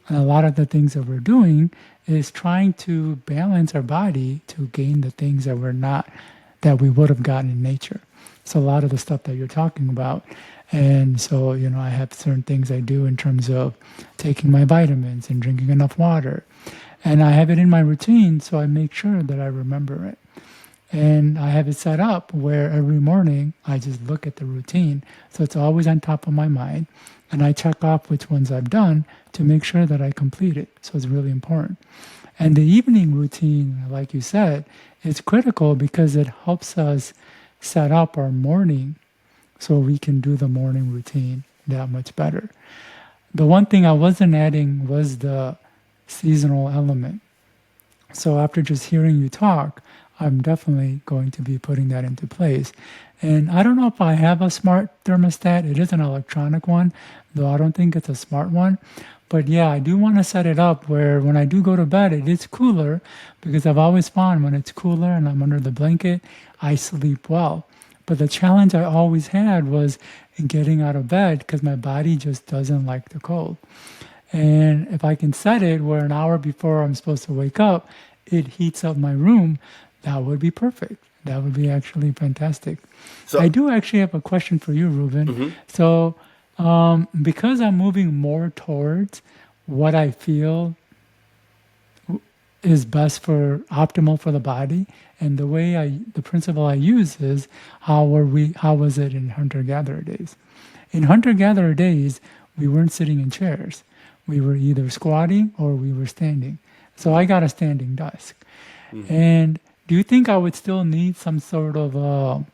And a lot of the things that we're doing is trying to balance our body to gain the things that we're not, that we would have gotten in nature. So a lot of the stuff that you're talking about. And so, I have certain things I do in terms of taking my vitamins and drinking enough water. And I have it in my routine, so I make sure that I remember it. And I have it set up where every morning I just look at the routine. So it's always on top of my mind. And I check off which ones I've done to make sure that I complete it. So it's really important. And the evening routine, like you said, is critical because it helps us set up our morning so we can do the morning routine that much better. The one thing I wasn't adding was the seasonal element. So after just hearing you talk, I'm definitely going to be putting that into place. And I don't know if I have a smart thermostat. It is an electronic one, though I don't think it's a smart one. But yeah, I do want to set it up where when I do go to bed, it is cooler because I've always found when it's cooler and I'm under the blanket, I sleep well. But the challenge I always had was in getting out of bed because my body just doesn't like the cold. And if I can set it where an hour before I'm supposed to wake up, it heats up my room, that would be perfect. That would be actually fantastic. I So, do actually have a question for you, Ruben. So, because I'm moving more towards what I feel is best for optimal for the body, and the principle I use is how was it in hunter gatherer days? In hunter gatherer days, we weren't sitting in chairs. We were either squatting or we were standing. So I got a standing desk. And do you think I would still need some sort of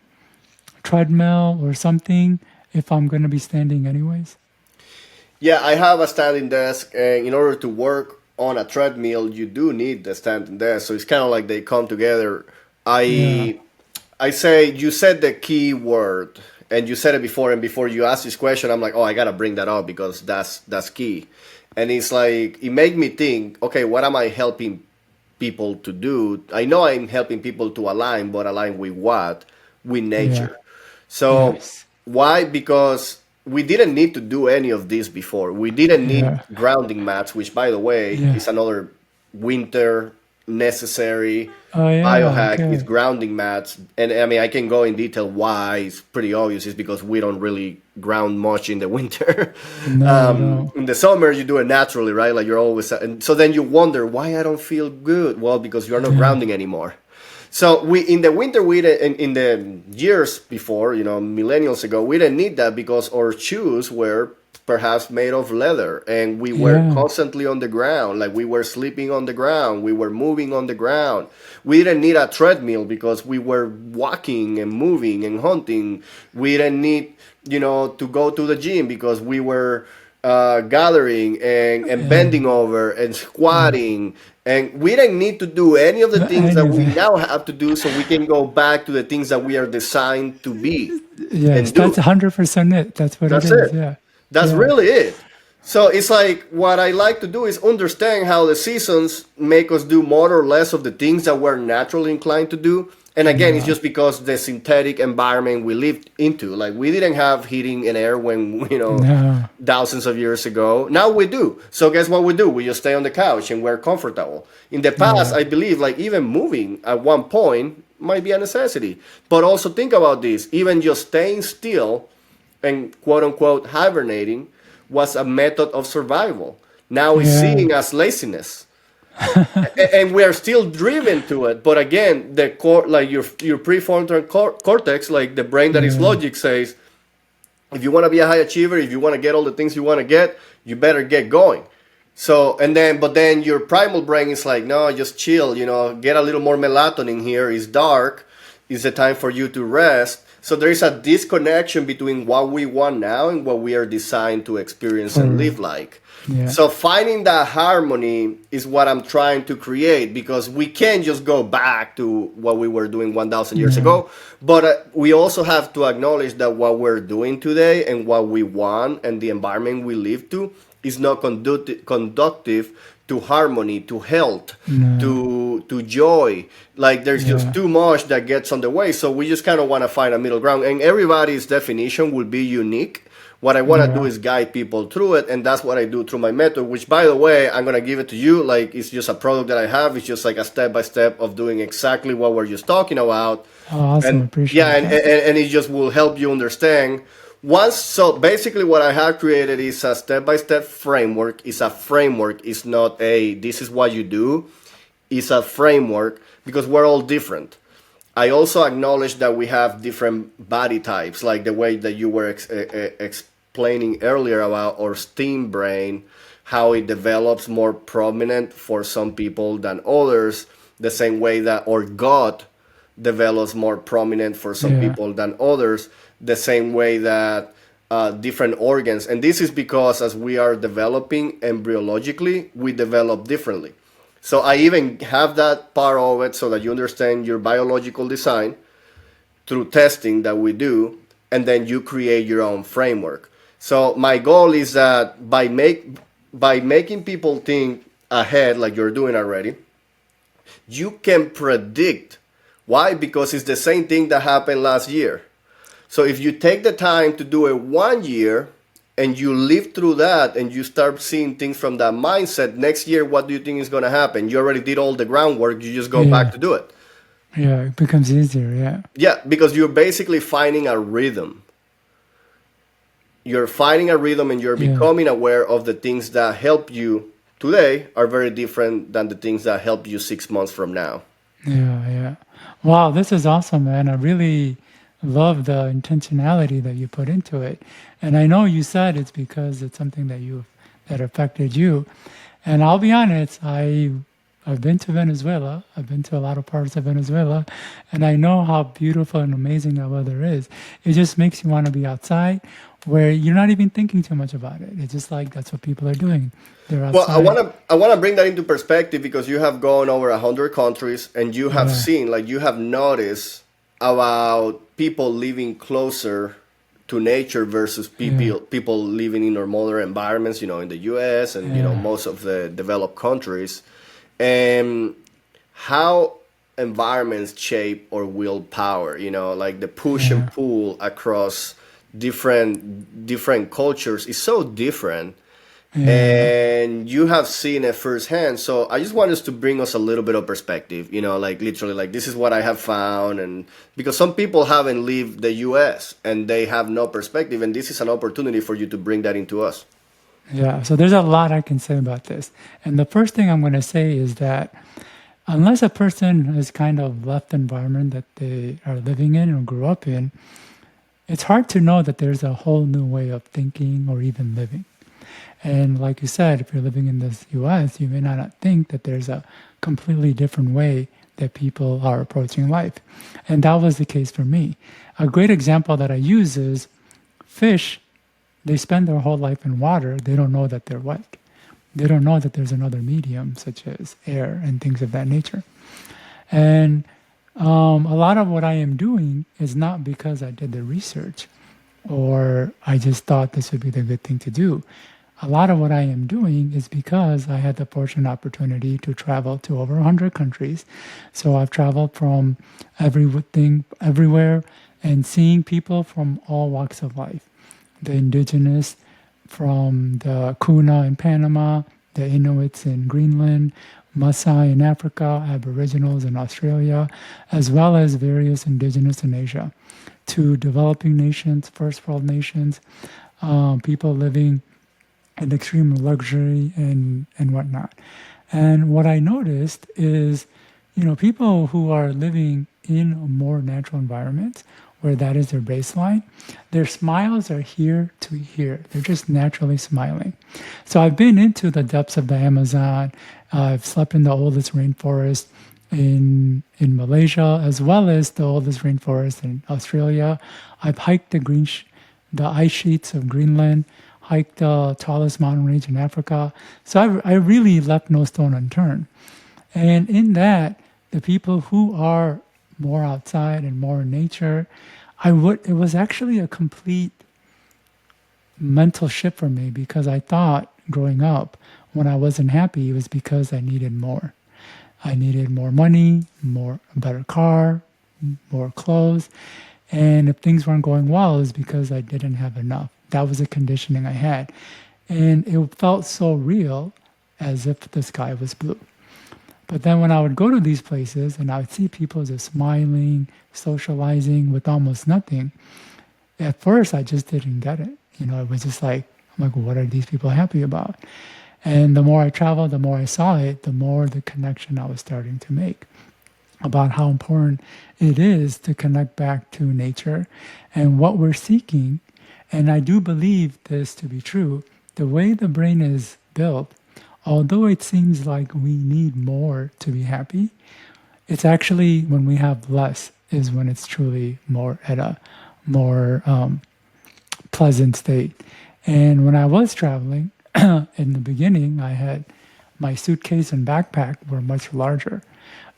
treadmill or something if I'm going to be standing anyways? yeah, I have a standing desk, and in order to work on a treadmill, you do need the standing desk. So it's kind of like they come together. Yeah, I say you said the key word, and you said it before. And before you asked this question, I'm like, oh, I gotta bring that up because that's key. And it's like it made me think, okay, what am I helping people to do? I know I'm helping people to align, but align with what? With yeah, nature. So yes, why? Because we didn't need to do any of this before. We didn't need yeah, grounding mats, which, by the way, yeah. is another winter necessary Oh, yeah, biohack is okay. grounding mats. And I mean, I can go in detail why. It's pretty obvious. It's because we don't really ground much in the winter. No, you don't. In the summer, you do it naturally, right? Like you're always, and so then you wonder why I don't feel good. Well, because you're not Yeah, grounding anymore. So we in the winter in the years before, millennials ago, we didn't need that because our shoes were perhaps made of leather and we were yeah, constantly on the ground, like we were sleeping on the ground, we were moving on the ground. We didn't need a treadmill because we were walking and moving and hunting. We didn't need, to go to the gym because we were gathering and yeah, bending over and yeah. squatting, and we don't need to do any of the things that Any of we that. now have to do so we can go back to the things that we are designed to be Yes, and that's do. 100% it. That's what it That's is. it. Yeah, That's yeah, really it. So it's like what I like to do is understand how the seasons make us do more or less of the things that we're naturally inclined to do. And again, it's yeah, just because the synthetic environment we lived into. Like we didn't have heating and air when, no, thousands of years ago. Now we do. So guess what we do? We just stay on the couch and we're comfortable. In the past, yeah, I believe like even moving at one point might be a necessity. But also think about this, even just staying still and quote unquote hibernating was a method of survival. Now it's yeah, seen as laziness. And we are still driven to it. But again, the core, like your prefrontal cortex, like the brain that is yeah, logic, says if you want to be a high achiever, if you want to get all the things you want to get, you better get going. So but then your primal brain is like, no, just chill. Get a little more melatonin here. It's dark. It's a time for you to rest. So there is a disconnection between what we want now and what we are designed to experience and For live like. yeah, So finding that harmony is what I'm trying to create, because we can't just go back to what we were doing 1,000 years yeah, ago. But we also have to acknowledge that what we're doing today and what we want and the environment we live to is not conductive to harmony, to health, no, to joy. Like there's just yeah, too much that gets on the way. So we just kind of want to find a middle ground, and everybody's definition will be unique. What I want to do yeah, is guide people through it, and that's what I do through my method. Which, by the way, I'm gonna give it to you. Like it's just a product that I have. It's just like a step by step of doing exactly what we're just talking about, awesome, and yeah, appreciate that. and it just will help you understand. Once, so basically, what I have created is a step by step framework. It's a framework. It's not a this is what you do. It's a framework because we're all different. I also acknowledge that we have different body types, like the way that you were explaining earlier about our steam brain, how it develops more prominent for some people than others, the same way that our gut develops more prominent for some Yeah, people than others, the same way that different organs. And this is because as we are developing embryologically, we develop differently. So I even have that part of it so that you understand your biological design through testing that we do, and then you create your own framework. So my goal is that by making people think ahead like you're doing already, you can predict. Why? Because it's the same thing that happened last year. So if you take the time to do it 1 year and you live through that and you start seeing things from that mindset, next year, what do you think is going to happen? You already did all the groundwork. You just go back yeah, to do it. yeah, it becomes easier. Yeah, Yeah, because you're basically finding a rhythm. You're finding a rhythm and you're yeah, becoming aware of the things that help you today are very different than the things that help you 6 months from now. yeah, yeah. Wow, this is awesome, man. I really love the intentionality that you put into it. And I know you said it's because it's something that affected you. And I'll be honest, I've been to Venezuela. I've been to a lot of parts of Venezuela, and I know how beautiful and amazing that weather is. It just makes you want to be outside where you're not even thinking too much about it. It's just like that's what people are doing. They're Well, outside. I wanna bring that into perspective because you have gone over 100 countries and you have Yeah, seen, like you have noticed about people living closer to nature versus yeah, people living in our modern environments. In the U.S. and yeah, most of the developed countries, and how environments shape our willpower. Like the push and yeah, pull across different cultures is so different, yeah, and you have seen it firsthand. So I just want us to bring us a little bit of perspective, like literally, like this is what I have found. And because some people haven't lived the US and they have no perspective, and this is an opportunity for you to bring that into us. yeah. So there's a lot I can say about this. And the first thing I'm going to say is that unless a person has kind of left the environment that they are living in or grew up in, it's hard to know that there's a whole new way of thinking or even living. And like you said, if you're living in the US, you may not think that there's a completely different way that people are approaching life. And that was the case for me. A great example that I use is fish, they spend their whole life in water. They don't know that they're wet. They don't know that there's another medium, such as air and things of that nature. And a lot of what I am doing is not because I did the research or I just thought this would be the good thing to do. A lot of what I am doing is because I had the fortunate opportunity to travel to over 100 countries. So I've traveled from everything, everywhere, and seeing people from all walks of life. The indigenous from the Kuna in Panama, the Inuits in Greenland, Maasai in Africa, Aboriginals in Australia, as well as various indigenous in Asia, to developing nations, first world nations, people living in extreme luxury and whatnot. And what I noticed is, people who are living in a more natural environments where that is their baseline, their smiles are here to here. They're just naturally smiling. So I've been into the depths of the Amazon. I've slept in the oldest rainforest. in Malaysia, as well as the oldest rainforest in Australia. I've hiked the ice sheets of Greenland, hiked the tallest mountain range in Africa. So I really left no stone unturned. And in that, the people who are more outside and more in nature, it was actually a complete mental shift for me because I thought growing up when I wasn't happy, it was because I needed more. I needed more money, a better car, more clothes. And if things weren't going well, it was because I didn't have enough. That was the conditioning I had. And it felt so real as if the sky was blue. But then when I would go to these places and I would see people just smiling, socializing with almost nothing, at first I just didn't get it. It was just like, I'm like, what are these people happy about? And the more I traveled, the more I saw it, the more the connection I was starting to make about how important it is to connect back to nature and what we're seeking. And I do believe this to be true. The way the brain is built, although it seems like we need more to be happy, it's actually when we have less is when it's truly more at a more pleasant state. And when I was traveling, in the beginning, I had my suitcase and backpack were much larger.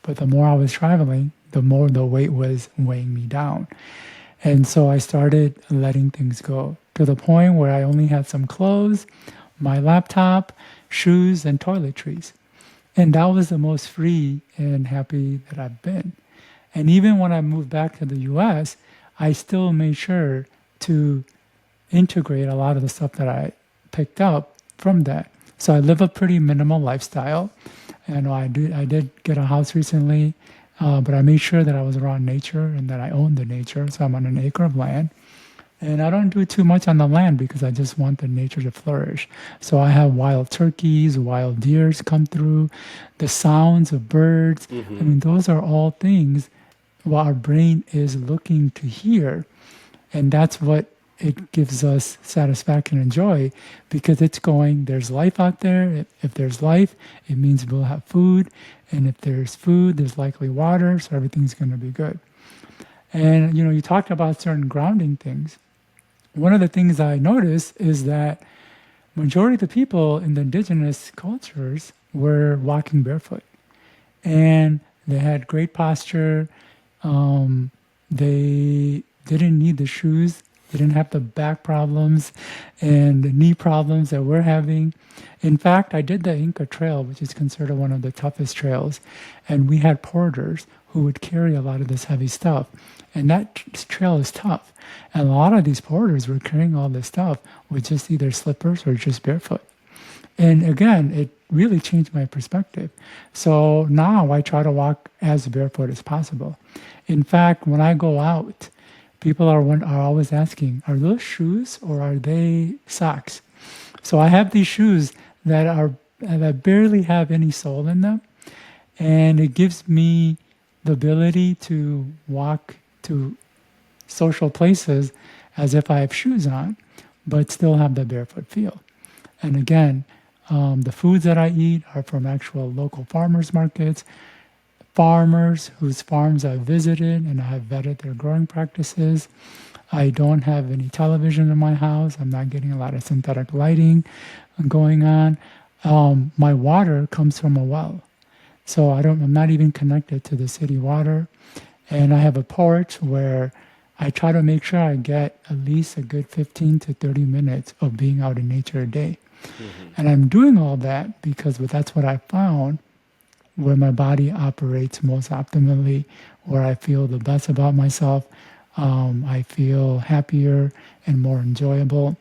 But the more I was traveling, the more the weight was weighing me down. And so I started letting things go to the point where I only had some clothes, my laptop, shoes, and toiletries. And that was the most free and happy that I've been. And even when I moved back to the US, I still made sure to integrate a lot of the stuff that I picked up from that. So I live a pretty minimal lifestyle. And I did get a house recently, but I made sure that I was around nature and that I owned the nature. So I'm on an acre of land. And I don't do too much on the land because I just want the nature to flourish. So I have wild turkeys, wild deers come through, the sounds of birds. I mean, those are all things what our brain is looking to hear. And that's what it gives us satisfaction and joy because it's going, there's life out there. If there's life, it means we'll have food. And if there's food, there's likely water. So everything's going to be good. And, you talked about certain grounding things. One of the things I noticed is that majority of the people in the indigenous cultures were walking barefoot. And they had great posture. They didn't need the shoes. They didn't have the back problems and the knee problems that we're having. In fact, I did the Inca Trail, which is considered one of the toughest trails. And we had porters who would carry a lot of this heavy stuff. And that trail is tough. And a lot of these porters were carrying all this stuff with just either slippers or just barefoot. And again, it really changed my perspective. So now I try to walk as barefoot as possible. In fact, when I go out, people are always asking, are those shoes or are they socks? So I have these shoes that barely have any sole in them. And it gives me the ability to walk to social places as if I have shoes on, but still have the barefoot feel. And again, the foods that I eat are from actual local farmers markets, farmers whose farms I've visited and I have vetted their growing practices. I don't have any television in my house. I'm not getting a lot of synthetic lighting going on. My water comes from a well. So I'm not even connected to the city water. And I have a porch where I try to make sure I get at least a good 15 to 30 minutes of being out in nature a day. And I'm doing all that because that's what I found where my body operates most optimally, where I feel the best about myself. I feel happier and more enjoyable.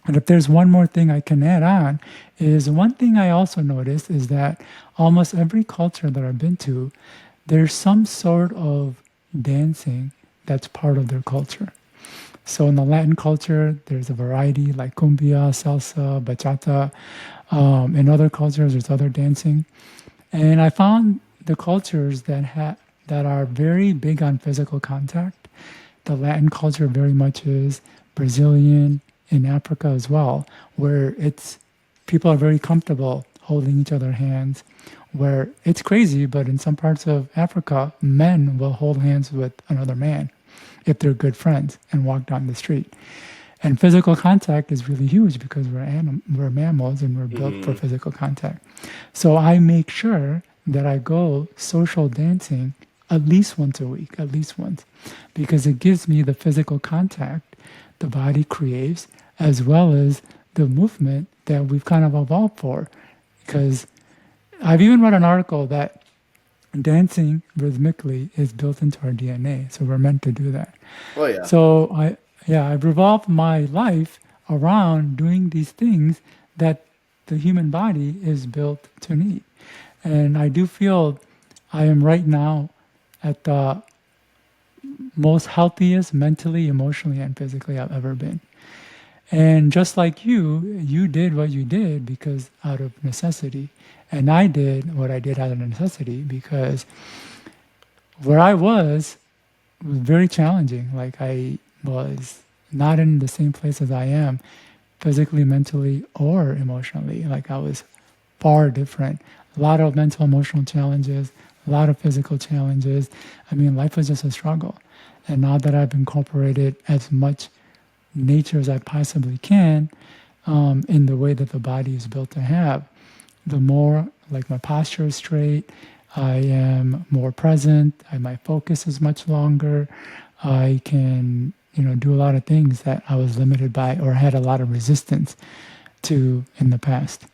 And if there's one more thing I can add on, is one thing I also noticed is that almost every culture that I've been to, there's some sort of dancing that's part of their culture. So in the Latin culture, there's a variety like cumbia, salsa, bachata. In other cultures, there's other dancing. And I found the cultures that are very big on physical contact. The Latin culture very much is, Brazilian, in Africa as well, where people are very comfortable holding each other hands, where it's crazy, but in some parts of Africa, men will hold hands with another man if they're good friends and walk down the street. And physical contact is really huge because we're mammals and we're built for physical contact. So I make sure that I go social dancing at least once a week, at least once, because it gives me the physical contact the body craves as well as the movement that we've kind of evolved for. Because I've even read an article that dancing rhythmically is built into our DNA, so we're meant to do that. Oh yeah. So I've revolved my life around doing these things that the human body is built to need. And I do feel I am right now at the most healthiest mentally, emotionally, and physically I've ever been. And just like you did what you did because out of necessity. And I did what I did out of necessity because where I was very challenging. Like I was not in the same place as I am physically, mentally, or emotionally. Like I was far different. A lot of mental, emotional challenges, a lot of physical challenges. I mean, life was just a struggle. And now that I've incorporated as much nature as I possibly can in the way that the body is built to have, the more like my posture is straight, I am more present, my focus is much longer, I can do a lot of things that I was limited by or had a lot of resistance to in the past.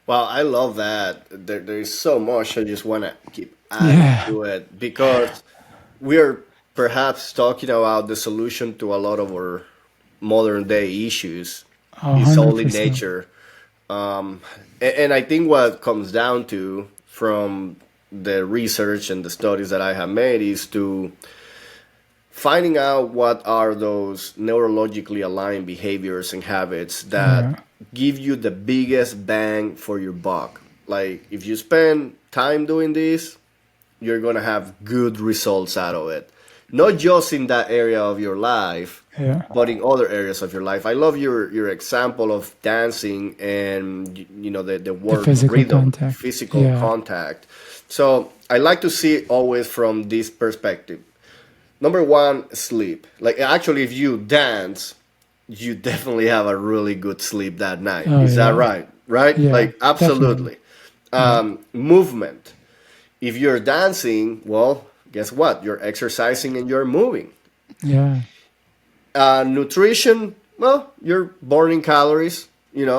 Well, I love that. There is so much I just want to keep adding Yeah, to it because we're perhaps talking about the solution to a lot of our modern day issues a is hundred all in percent. nature. Um, and I think what it comes down to from the research and the studies that I have made is to finding out what are those neurologically aligned behaviors and habits that Yeah, give you the biggest bang for your buck. Like if you spend time doing this, you're gonna have good results out of it. Not just in that area of your life, yeah. but in other areas of your life. I love your example of dancing and the The word physical rhythm, contact. physical Yeah, contact. So I like to see it always from this perspective. Number one, sleep. Like actually, if you dance, you definitely have a really good sleep that night. oh Is that yeah, right? Right? yeah, Like definitely. absolutely. Yeah, Movement. If you're dancing, well, guess what? You're exercising and you're moving. yeah, Nutrition, well, you're burning calories.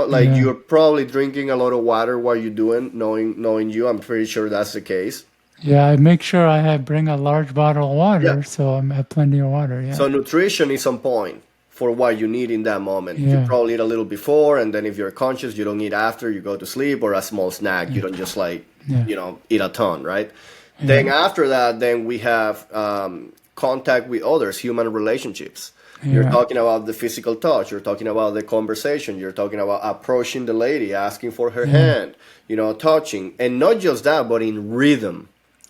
Like yeah. you're probably drinking a lot of water while you're doing, knowing you. I'm pretty sure that's the case. Yeah, I make sure I bring a large bottle of Yeah. water, so I have plenty of water. Yeah, So nutrition is on point for what you need in that moment. You yeah, probably eat a little before, and then if you're conscious, you don't eat after you go to sleep, or a small snack. You yeah, don't just like yeah, eat a ton, right? Then yeah, after that, then we have contact with others, human relationships. You're yeah, talking about the physical touch. You're talking about the conversation. You're talking about approaching the lady, asking for her yeah. hand, touching, and not just that, but in rhythm.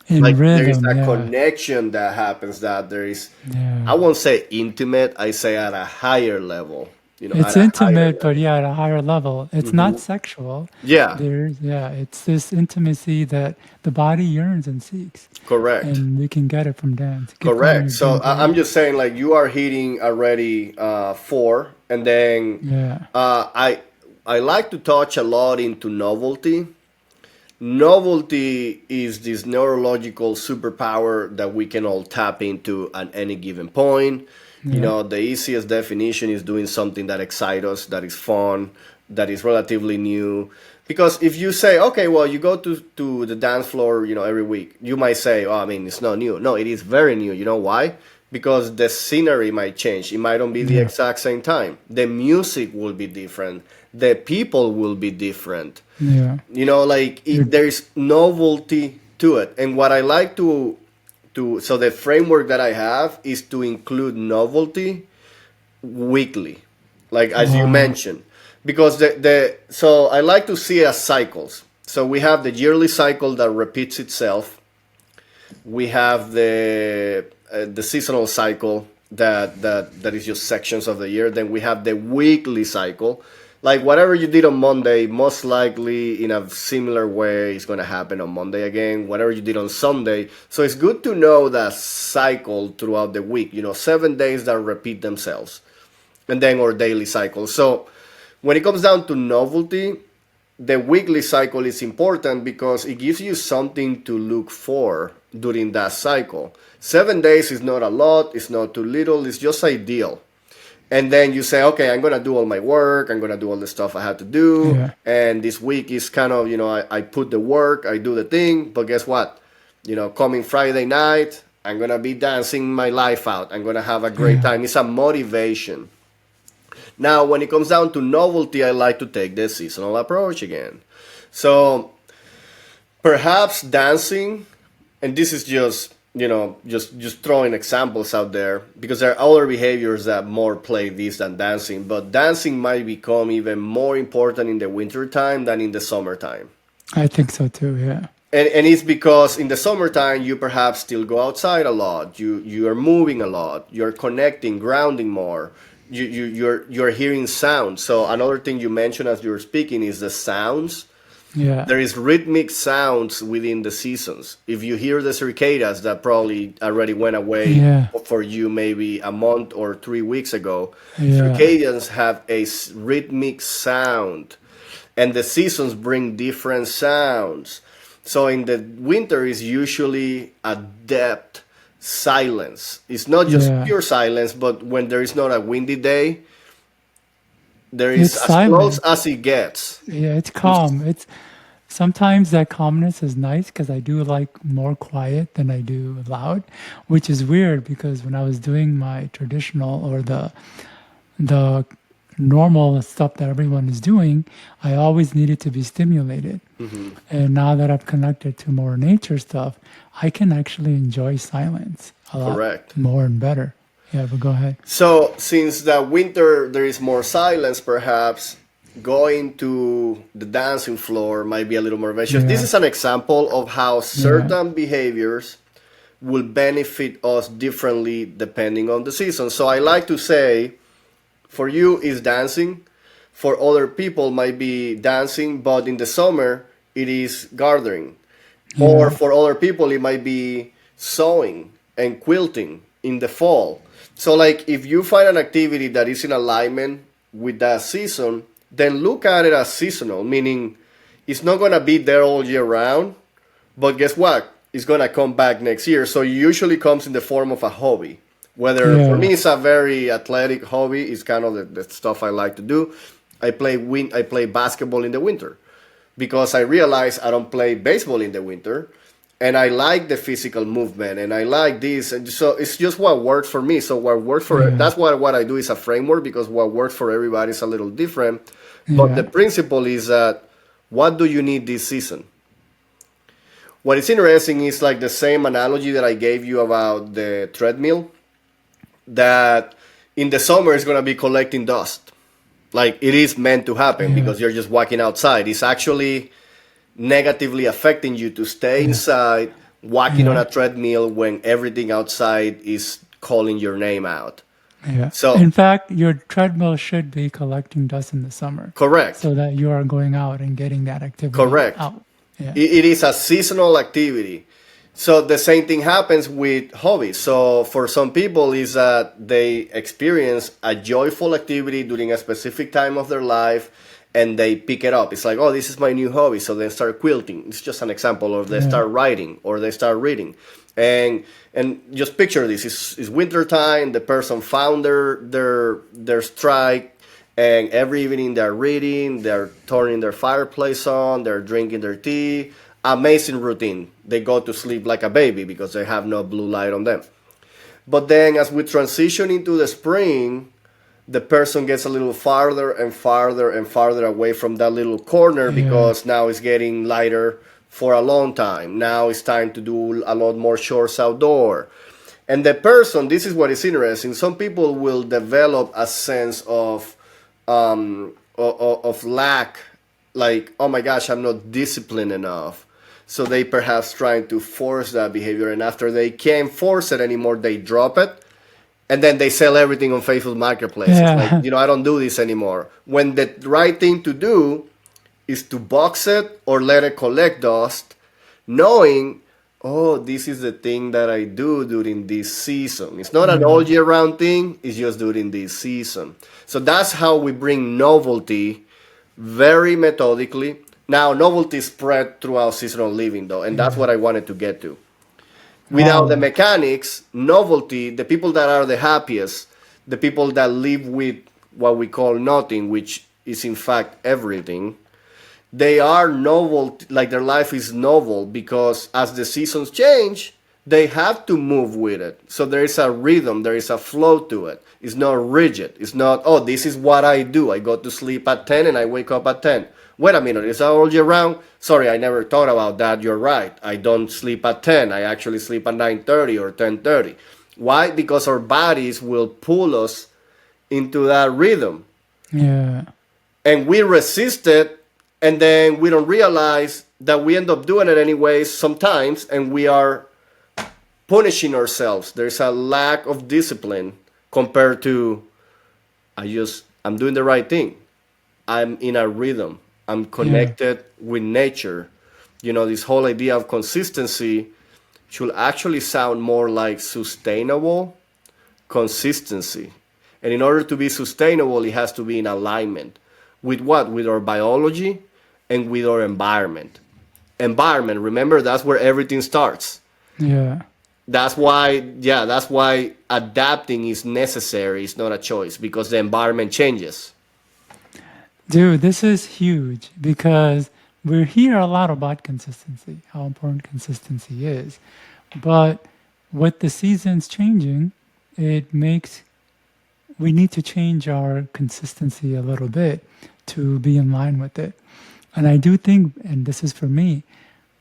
In Like there is rhythm. a Yeah, connection that happens that there is, yeah. I won't say intimate, I say at a higher level, at It's a higher intimate, but level. yeah, at a higher level. It's not sexual. Yeah, It's this intimacy that the body yearns and seeks, correct. and we can get it from dance. Keep going. Correct. You're So doing I'm great. just saying, like you are hitting already four, and then Yeah, I like to touch a lot into novelty. Novelty is this neurological superpower that we can all tap into at any given point. yeah, The easiest definition is doing something that excites us, that is fun, that is relatively new. Because if you say, okay, well, you go to the dance floor, every week, you might say, oh, I mean, it's not new. No, it is very new. You know why? Because the scenery might change. It might not be the yeah, exact same time. The music will be different. The people will be different. yeah. Like You're there's novelty to it. And what I like so the framework that I have is to include novelty weekly, like as you wow. mentioned, because the so I like to see it as cycles. So we have the yearly cycle that repeats itself. We have the seasonal cycle that is just sections of the year. Then we have the weekly cycle Like whatever you did on Monday, most likely in a similar way is going to happen on Monday again. Whatever you did on Sunday. So it's good to know that cycle throughout the week. 7 days that repeat themselves, and then our daily cycle. So when it comes down to novelty, the weekly cycle is important because it gives you something to look for during that cycle. 7 days is not a lot, it's not too little, it's just ideal. And then you say, okay, I'm going to do all my work, I'm going to do all the stuff I have to do. Yeah. And this week is kind of, I put the work, I do the thing, but guess what? Coming Friday night, I'm going to be dancing my life out. I'm going to have a great Yeah. time. It's a motivation. Now, when it comes down to novelty, I like to take the seasonal approach again. So perhaps dancing, and this is just just throwing examples out there because there are other behaviors that more play this than dancing, but dancing might become even more important in the winter time than in the summertime. I think so too. Yeah. And it's because in the summertime you perhaps still go outside a lot, you are moving a lot, you're connecting, grounding more, you're hearing sounds. So another thing you mentioned as you were speaking is the sounds. Yeah. There is rhythmic sounds within the seasons. If you hear the cicadas that probably already went away Yeah. for you maybe a month or 3 weeks ago, Yeah. circadians have a rhythmic sound, and the seasons bring different sounds. So in the winter is usually a depth silence. It's not just Yeah. pure silence, but when there is not a windy day, there is It's as close silent. as it gets. Yeah. It's calm. It's sometimes that calmness is nice because I do like more quiet than I do loud, which is weird because when I was doing my traditional or the normal stuff that everyone is doing, I always needed to be stimulated. And now that I've connected to more nature stuff, I can actually enjoy silence a lot Correct. more and better. Yeah, but go ahead. So, since the winter there is more silence, perhaps going to the dancing floor might be a little more vicious. This Yeah, is an example of how yeah, certain behaviors will benefit us differently depending on the season. So, I like to say, for you is dancing, for other people might be dancing, but in the summer it is gardening. Or yeah, for other people, it might be sewing and quilting in the fall. So, like, if you find an activity that is in alignment with that season, then look at it as seasonal, meaning it's not going to be there all year round, but guess what? It's going to come back next year. So, it usually comes in the form of a hobby. Whether for me yeah, it's a very athletic hobby, it's kind of the stuff I like to do. I play basketball in the winter because I realize I don't play baseball in the winter, and I like the physical movement, and I like this, and so it's just what works for me. So what works for yeah, that's what I do is a framework because what works for everybody is a little different, but the yeah, principle is that what do you need this season? What is interesting is like the same analogy that I gave you about the treadmill, that in the summer it's going to be collecting dust. Like it is meant to happen yeah, because you're just walking outside. It's actually negatively affecting you to stay yeah, inside walking on yeah, a treadmill when everything outside is calling your name out. yeah. So, In fact, your treadmill should be collecting dust in the summer correct, so that you are going out and getting that activity correct. out. Yeah, It is a seasonal activity. So the same thing happens with hobbies. So for some people is that they experience a joyful activity during a specific time of their life and they pick it up. It's like, oh, this is my new hobby. So they start quilting. It's just an example. Or they yeah, start writing or they start reading. And just picture this. It's winter time. The person found their strike, and every evening they're reading, they're turning their fireplace on, they're drinking their tea. Amazing routine. They go to sleep like a baby because they have no blue light on them. But then as we transition into the spring, the person gets a little farther and farther and farther away from that little corner yeah, because now it's getting lighter for a long time. Now it's time to do a lot more chores outdoor. And the person, this is what is interesting. Some people will develop a sense of lack, like, oh my gosh, I'm not disciplined enough. So they perhaps trying to force that behavior, and after they can't force it anymore, they drop it, And then they sell everything on Facebook Marketplace. It's like, Yeah. I don't do this anymore. When the right thing to do is to box it or let it collect dust, knowing, oh, this is the thing that I do during this season. It's not an all Yeah. year round thing, it's just during this season. So that's how we bring novelty very methodically. Now, novelty spread throughout seasonal living, though, and that's Yeah. what I wanted to get to. Without the Wow. mechanics, novelty, the people that are the happiest, the people that live with what we call nothing, which is in fact everything, they are novel, like their life is novel because as the seasons change, they have to move with it. So there is a rhythm, there is a flow to it. It's not rigid. It's not, oh, this is what I do. I go to sleep at 10 and I wake up at 10. Wait a minute, is that all year round? Sorry, I never thought about that. You're right. I don't sleep at 10. I actually sleep at 9:30 or 10:30. Why? Because our bodies will pull us into that rhythm Yeah. and we resist it, and then we don't realize that we end up doing it anyways sometimes, and we are punishing ourselves. There's a lack of discipline compared to I'm doing the right thing. I'm in a rhythm. I'm Yeah. connected with nature. This whole idea of consistency should actually sound more like sustainable consistency. And in order to be sustainable, it has to be in alignment with what? With our biology and with our environment. Environment, remember, that's where everything starts. Yeah. That's why adapting is necessary. It's not a choice because the environment changes. Dude, this is huge because we hear a lot about consistency, how important consistency is. But with the seasons changing, it makes we need to change our consistency a little bit to be in line with it. And I do think, and this is for me,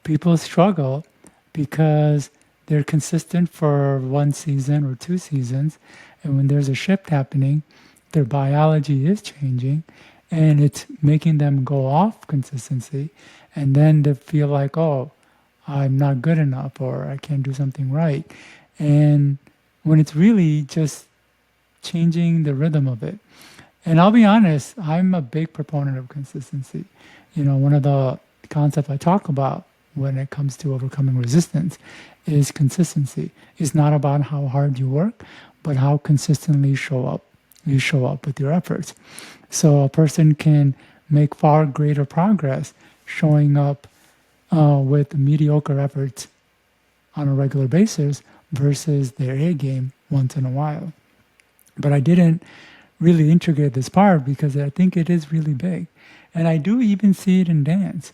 people struggle because they're consistent for one season or two seasons. And when there's a shift happening, their biology is changing and it's making them go off consistency. And then they feel like, oh, I'm not good enough or I can't do something right. And when it's really just changing the rhythm of it. And I'll be honest, I'm a big proponent of consistency. One of the concepts I talk about when it comes to overcoming resistance is consistency. It's not about how hard you work, but how consistently you show up with your efforts. So a person can make far greater progress showing up with mediocre efforts on a regular basis versus their A game once in a while. But I didn't really integrate this part because I think it is really big. And I do even see it in dance.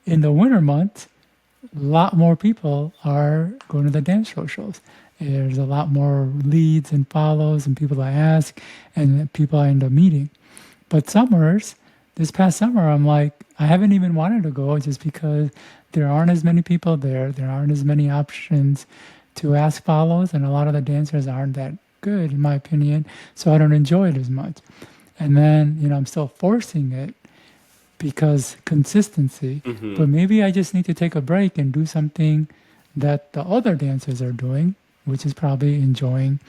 In the winter months, a lot more people are going to the dance shows. There's a lot more leads and follows and people I ask and people I end up meeting. But summers, this past summer, I'm like, I haven't even wanted to go just because there aren't as many people there. There aren't as many options to ask follows, and a lot of the dancers aren't that good, in my opinion. So I don't enjoy it as much. And then, I'm still forcing it because consistency. But maybe I just need to take a break and do something that the other dancers are doing, which is probably enjoying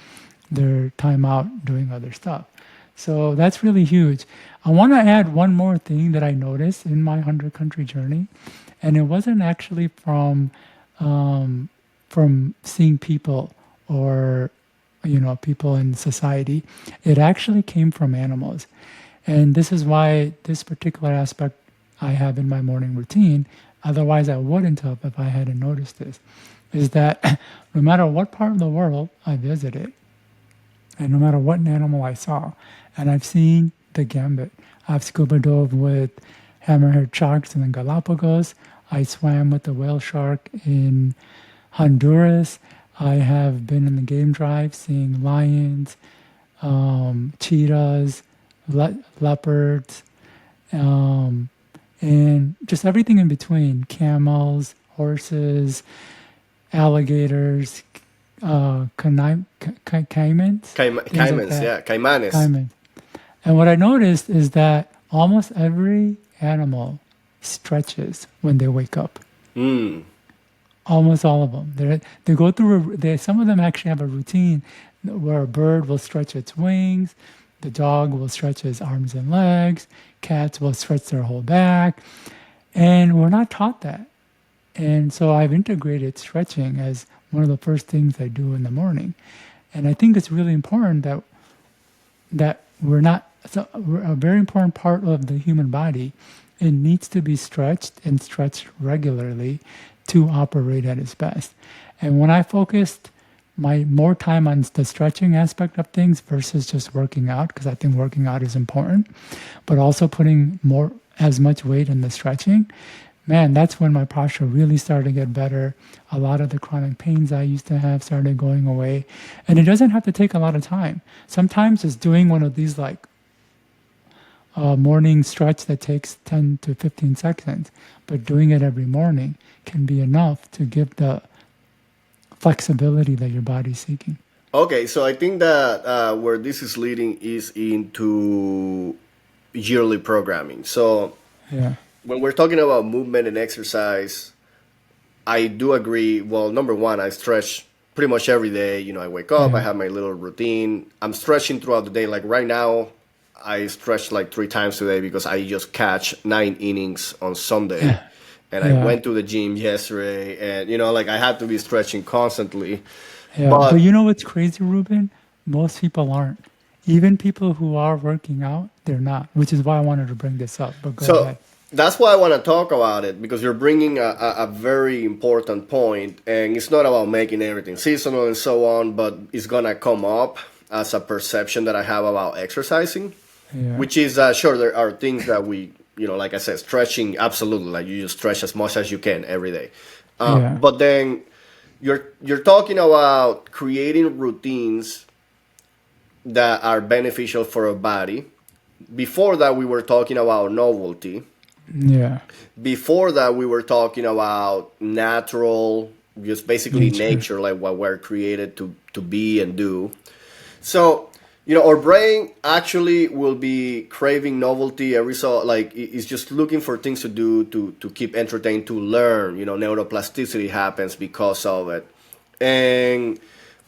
their time out doing other stuff. So that's really huge. I want to add one more thing that I noticed in my 100 country journey, and it wasn't actually from seeing people or people in society. It actually came from animals. And this is why this particular aspect I have in my morning routine, otherwise I wouldn't have if I hadn't noticed this, is that no matter what part of the world I visited, and no matter what animal I saw, and I've seen the gambit. I've scuba dove with hammerhead sharks in the Galapagos. I swam with the whale shark in Honduras. I have been in the game drive seeing lions, cheetahs, leopards, um, and just everything in between, camels, horses, alligators, caimans, things like Caimans, that. yeah, caimanes. Caimans. And what I noticed is that almost every animal stretches when they wake up. Mm. Almost all of them. They go through. Some of them actually have a routine where a bird will stretch its wings, the dog will stretch his arms and legs, cats will stretch their whole back, and we're not taught that. And so I've integrated stretching as one of the first things I do in the morning. And I think it's really important that we're not so we're a very important part of the human body. It needs to be stretched and stretched regularly to operate at its best. And when I focused my more time on the stretching aspect of things versus just working out, because I think working out is important, but also putting more as much weight in the stretching, man, that's when my posture really started to get better. A lot of the chronic pains I used to have started going away. And it doesn't have to take a lot of time. Sometimes just doing one of these like morning stretch that takes 10 to 15 seconds, but doing it every morning can be enough to give the flexibility that your body's seeking. Okay, so I think that where this is leading is into yearly programming. So Yeah. when we're talking about movement and exercise, I do agree. Well, number one, I stretch pretty much every day. You know, I wake up, I Yeah. have my little routine. I'm stretching throughout the day. Like right now, I stretch like 3 times today because I just catch 9 innings on Sunday. Yeah. And I Yeah. went to the gym yesterday, and you know, like I had to be stretching constantly. Yeah. But But you know what's crazy, Ruben? Most people aren't. Even people who are working out, they're not, which is why I wanted to bring this up. But go so ahead. that's why I want to talk about it because you're bringing a very important point, and it's not about making everything seasonal and so on, but it's gonna come up as a perception that I have about exercising, Yeah. which is sure there are things that we, you know, like I said, stretching absolutely, like you just stretch as much as you can every day. Yeah. But then you're talking about creating routines that are beneficial for our body. Before that, we were talking about novelty. Yeah. Before that, we were talking about natural, just basically Nature. nature, like what we're created to be and do. So, you know, our brain actually will be craving novelty every so like it's just looking for things to do to keep entertained, to learn. You know, neuroplasticity happens because of it, and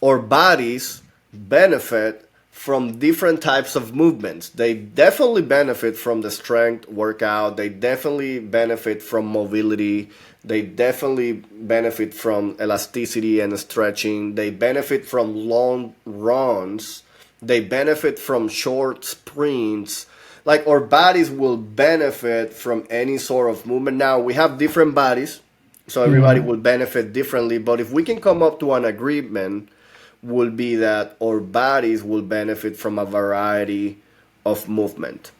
our bodies benefit from different types of movements. They definitely benefit from the strength workout. They definitely benefit from mobility. They definitely benefit from elasticity and stretching. They benefit from long runs. They benefit from short sprints. Like our bodies will benefit from any sort of movement. Now we have different bodies, so everybody Yeah. will benefit differently. But if we can come up to an agreement, will be that our bodies will benefit from a variety of movement.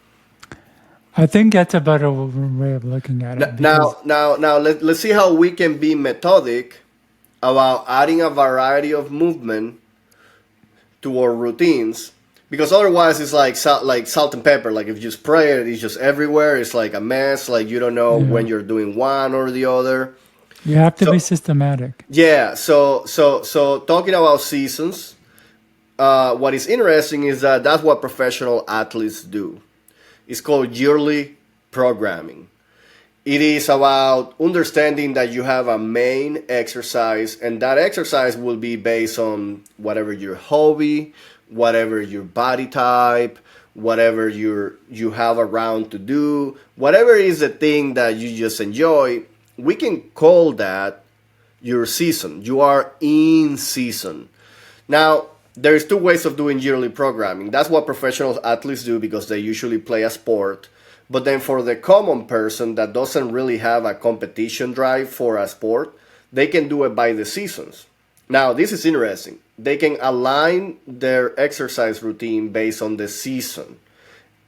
I think that's a better way of looking at it because, Now, let's see how we can be methodic about adding a variety of movement to our routines. Because otherwise, it's like salt and pepper. Like if you spray it, it's just everywhere. It's like a mess. Like you don't know when yeah, you're doing one or the other. you have to be So systematic. yeah. So talking about seasons, what is interesting is that that's what professional athletes do. It's called yearly programming. It is about understanding that you have a main exercise, and that exercise will be based on whatever your hobby, whatever your body type, whatever you have around to do, whatever is the thing that you just enjoy. We can call that your season. You are in season. Now, there's two ways of doing yearly programming. That's what professional athletes do because they usually play a sport. But then for the common person that doesn't really have a competition drive for a sport, they can do it by the seasons. Now, this is interesting. They can align their exercise routine based on the season.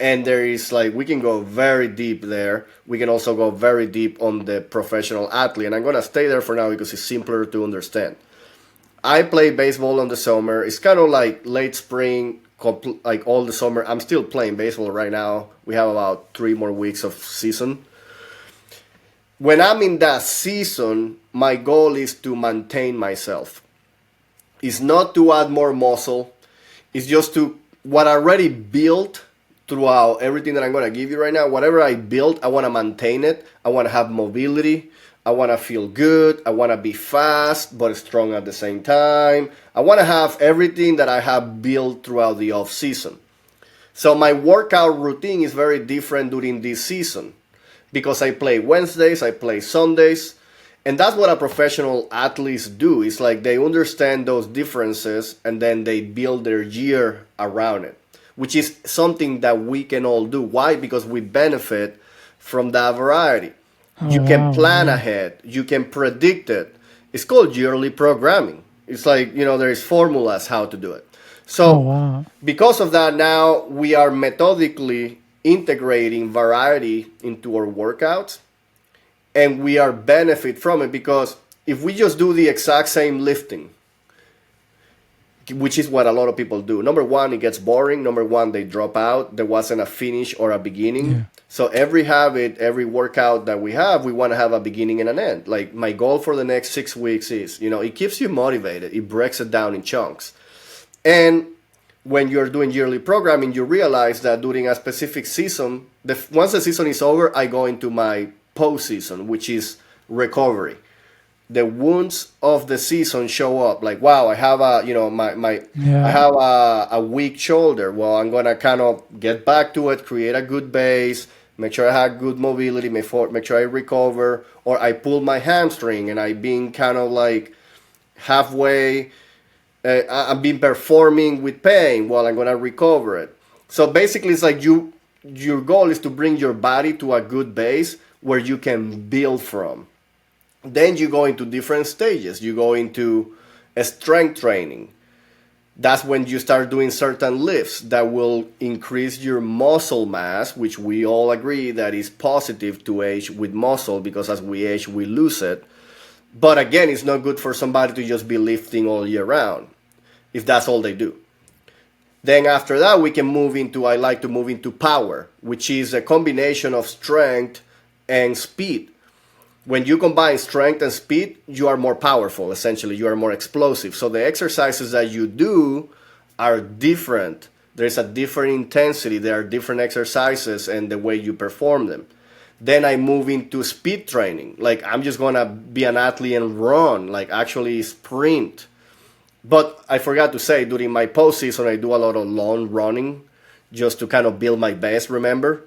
And there is like, we can go very deep there. We can also go very deep on the professional athlete. And I'm going to stay there for now because it's simpler to understand. I play baseball in the summer. It's kind of like late spring, like all the summer. I'm still playing baseball right now. We have about 3 more weeks of season. When I'm in that season, my goal is to maintain myself. It's not to add more muscle. It's just to what I already built throughout everything that I'm going to give you right now. Whatever I built, I want to maintain it. I want to have mobility. I want to feel good. I want to be fast but strong at the same time. I want to have everything that I have built throughout the off season. So my workout routine is very different during this season because I play Wednesdays, I play Sundays, and that's what a professional athletes do. It's like they understand those differences and then they build their year around it, which is something that we can all do. Why? Because we benefit from that variety. Oh, You can wow. plan Yeah. ahead, you can predict it. It's called yearly programming. It's like, there's formulas how to do it. Oh, So wow. because of that, now we are methodically integrating variety into our workouts, and we are benefit from it because if we just do the exact same lifting, which is what a lot of people do, number one, it gets boring. Number one, they drop out. There wasn't a finish or a beginning. Yeah. So every habit, every workout that we have, we want to have a beginning and an end. Like my goal for the next 6 weeks is, it keeps you motivated. It breaks it down in chunks. And when you're doing yearly programming, you realize that during a specific season, once the season is over, I go into my postseason, which is recovery. The wounds of the season show up. Like, wow, I have I Yeah. have a weak shoulder. Well, I'm gonna kind of get back to it, create a good base, make sure I have good mobility, make sure I recover, or I pull my hamstring and I've been kind of like halfway I've been performing with pain. Well, I'm gonna recover it. So basically, it's like your goal is to bring your body to a good base where you can build from. Then you go into different stages. You go into a strength training. That's when you start doing certain lifts that will increase your muscle mass, which we all agree that is positive to age with muscle because as we age, we lose it. But again, it's not good for somebody to just be lifting all year round if that's all they do. Then after that, I like to move into power, which is a combination of strength and speed. When you combine strength and speed, you are more powerful, essentially. You are more explosive. So the exercises that you do are different. There's a different intensity. There are different exercises and the way you perform them. Then I move into speed training. Like I'm just gonna be an athlete and run, like actually sprint. But I forgot to say during my postseason I do a lot of long running just to kind of build my base, remember?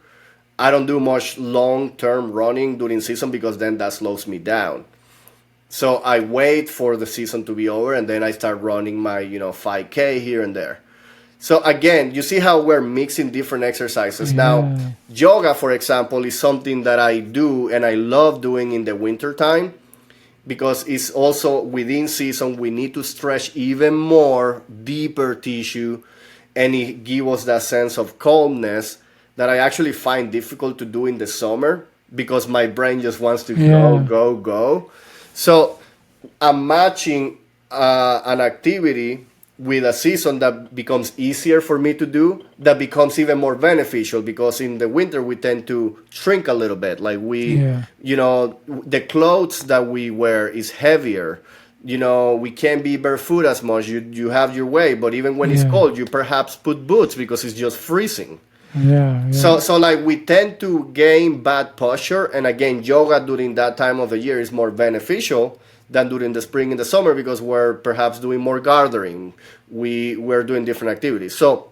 I don't do much long term running during season because then that slows me down. So I wait for the season to be over and then I start running my, 5K here and there. So again, you see how we're mixing different exercises. Now, Yeah. yoga, for example, is something that I do and I love doing in the winter time because it's also within season. We need to stretch even more deeper tissue and it gives us that sense of calmness that I actually find difficult to do in the summer because my brain just wants to go, Yeah. go, go. So I'm matching an activity with a season that becomes easier for me to do, that becomes even more beneficial because in the winter we tend to shrink a little bit. Like Yeah. the clothes that we wear is heavier. We can't be barefoot as much. You have your way, but even when it's Yeah. cold, you perhaps put boots because it's just freezing. Yeah. So, Yeah. so like we tend to gain bad posture, and again, yoga during that time of the year is more beneficial than during the spring and the summer because we're perhaps doing more gathering. We're doing different activities. So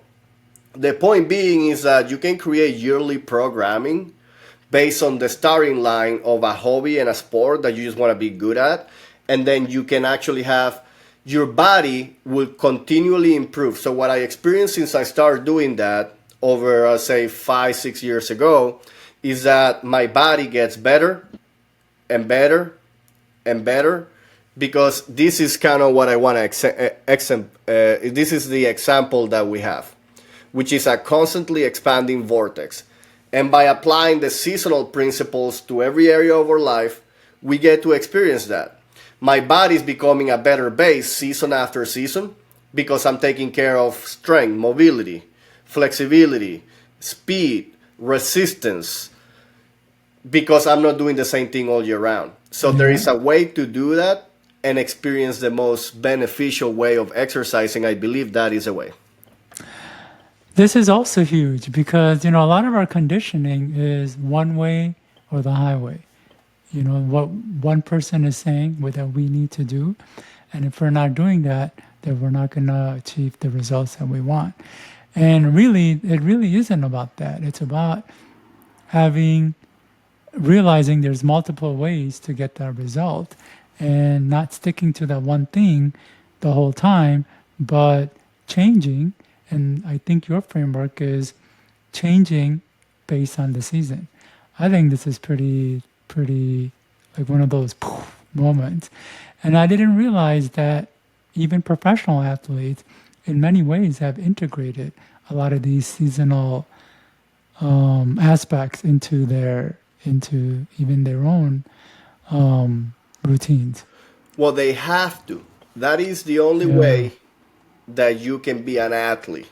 the point being is that you can create yearly programming based on the starting line of a hobby and a sport that you just want to be good at, and then you can actually have your body will continually improve. So what I experienced since I started doing that over say 5 6 years ago is that my body gets better and better and better because this is kind of what I want to this is the example that we have, which is a constantly expanding vortex. And by applying the seasonal principles to every area of our life, we get to experience that. My body is becoming a better base season after season because I'm taking care of strength, mobility, flexibility, speed, resistance, because I'm not doing the same thing all year round. So there Yeah. is a way to do that and experience the most beneficial way of exercising. I believe that is a way. This is also huge because, a lot of our conditioning is one way or the highway. what one person is saying, what that we need to do. And if we're not doing that, then we're not going to achieve the results that we want. And really, it really isn't about that. It's about having, realizing there's multiple ways to get that result and not sticking to that one thing the whole time, but changing. And I think your framework is changing based on the season. I think this is pretty like one of those poof moments. And I didn't realize that even professional athletes, in many ways, have integrated a lot of these seasonal aspects into even their own routines. Well, they have to. That is the only Yeah. way that you can be an athlete.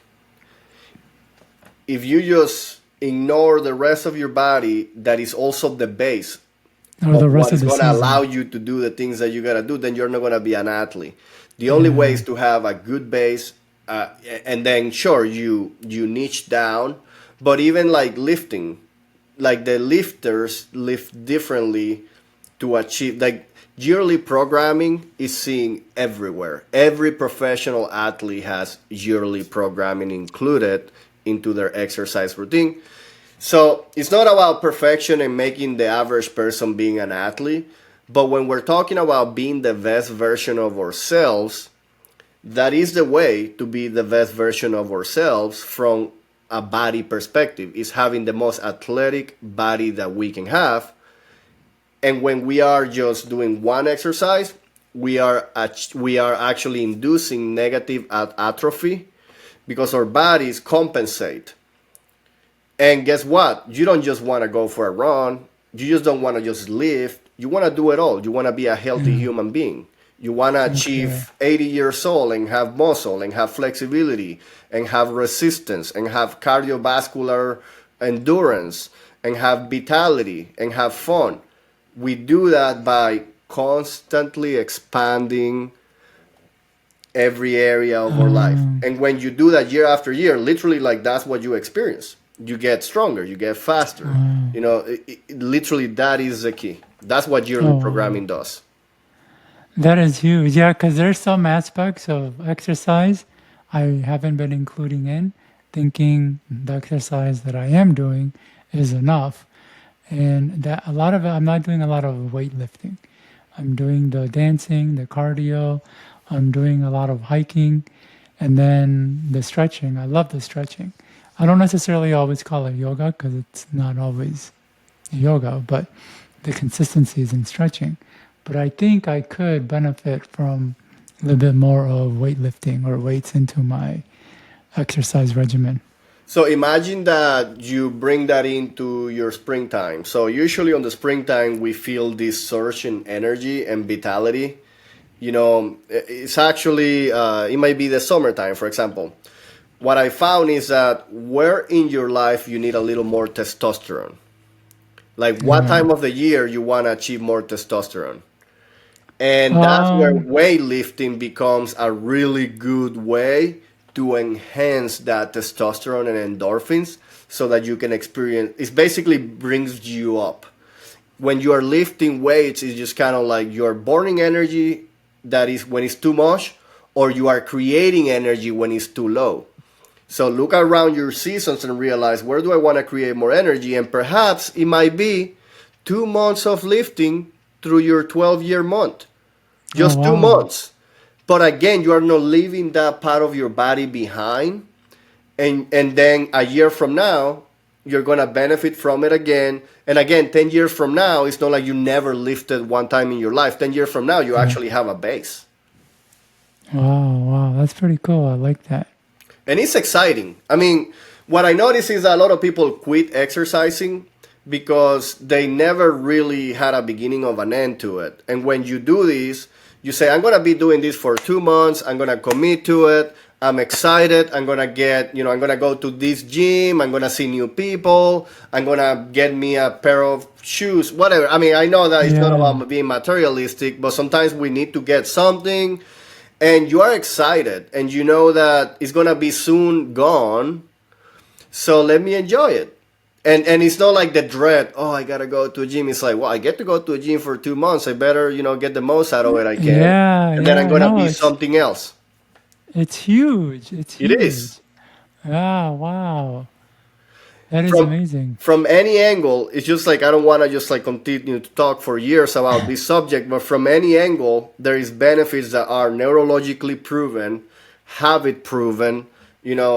If you just ignore the rest of your body, that is also the base Or of the what rest of is the going to allow season. you to do the things that you got to do, then you're not going to be an athlete. The only way Yeah. is to have a good base, uh, and then sure you niche down, but even like lifting, like the lifters lift differently to achieve like yearly programming is seen everywhere. Every professional athlete has yearly programming included into their exercise routine. So it's not about perfection and making the average person being an athlete, but when we're talking about being the best version of ourselves, that is the way to be the best version of ourselves from a body perspective, is having the most athletic body that we can have. And when we are just doing one exercise, we are actually inducing negative atrophy because our bodies compensate. And guess what? You don't just want to go for a run. You just don't want to just live. You want to do it all. You want to be a healthy Yeah. human being. You want to Okay. achieve 80 years old and have muscle and have flexibility and have resistance and have cardiovascular endurance and have vitality and have fun. We do that by constantly expanding every area of our life. Um, And when you do that year after year, literally, like that's what you experience. You get stronger, you get faster. uh, Literally, that is the key. That's what yearly oh, wow. programming does. That is huge. Yeah, because there's some aspects of exercise I haven't been including in, thinking the exercise that I am doing is enough. And that a lot of it, I'm not doing a lot of weightlifting. I'm doing the dancing, the cardio, I'm doing a lot of hiking, and then the stretching. I love the stretching. I don't necessarily always call it yoga because it's not always yoga, but the consistencies in stretching. But I think I could benefit from a little bit more of weightlifting or weights into my exercise regimen. So imagine that you bring that into your springtime. So usually on the springtime, we feel this surge in energy and vitality. It's actually, it might be the summertime, for example. What I found is that where in your life you need a little more testosterone. Like what Yeah. time of the year you want to achieve more testosterone. And that's where Um, weightlifting becomes a really good way to enhance that testosterone and endorphins so that you can experience it basically brings you up. When you are lifting weights, it's just kind of like you're burning energy that is when it's too much, or you are creating energy when it's too low. So look around your seasons and realize, where do I want to create more energy? And perhaps it might be 2 months of lifting through your 12-year month. oh, Just two wow. months. But again, you are not leaving that part of your body behind. And then a year from now, you're going to benefit from it again. And again, 10 years from now, it's not like you never lifted one time in your life. 10 years from now, you Yeah. actually have a base. Wow, wow. That's pretty cool. I like that. And it's exciting. I mean, what I notice is that a lot of people quit exercising because they never really had a beginning of an end to it. And when you do this, you say, I'm going to be doing this for 2 months. I'm going to commit to it. I'm excited. I'm going to I'm going to go to this gym. I'm going to see new people. I'm going to get me a pair of shoes, whatever. I mean, I know that it's not Yeah. about being materialistic, but sometimes we need to get something and you are excited and you know that it's going to be soon gone, so let me enjoy it. And it's not like the dread, oh, I gotta go to a gym. It's like, well, I get to go to a gym for 2 months. I better, get the most out of it I can. Yeah, And then I'm yeah. gonna No, be something else. it's huge. It's It is. huge. Ah, wow. That is From amazing. from any angle, it's just like I don't wanna just like continue to talk for years about this subject, but from any angle, there is benefits that are neurologically proven, habit proven,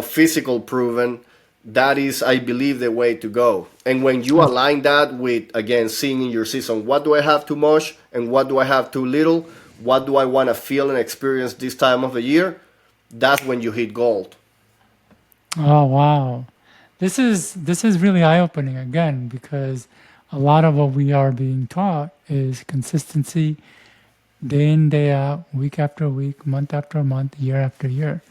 physical proven. That is, I believe, the way to go. And when you That's, align that with, again, seeing in your season, what do I have too much and what do I have too little? What do I want to feel and experience this time of the year? That's when you hit gold. oh, wow. This is really eye-opening again because a lot of what we are being taught is consistency, day in, day out, week after week, month after month, year after year.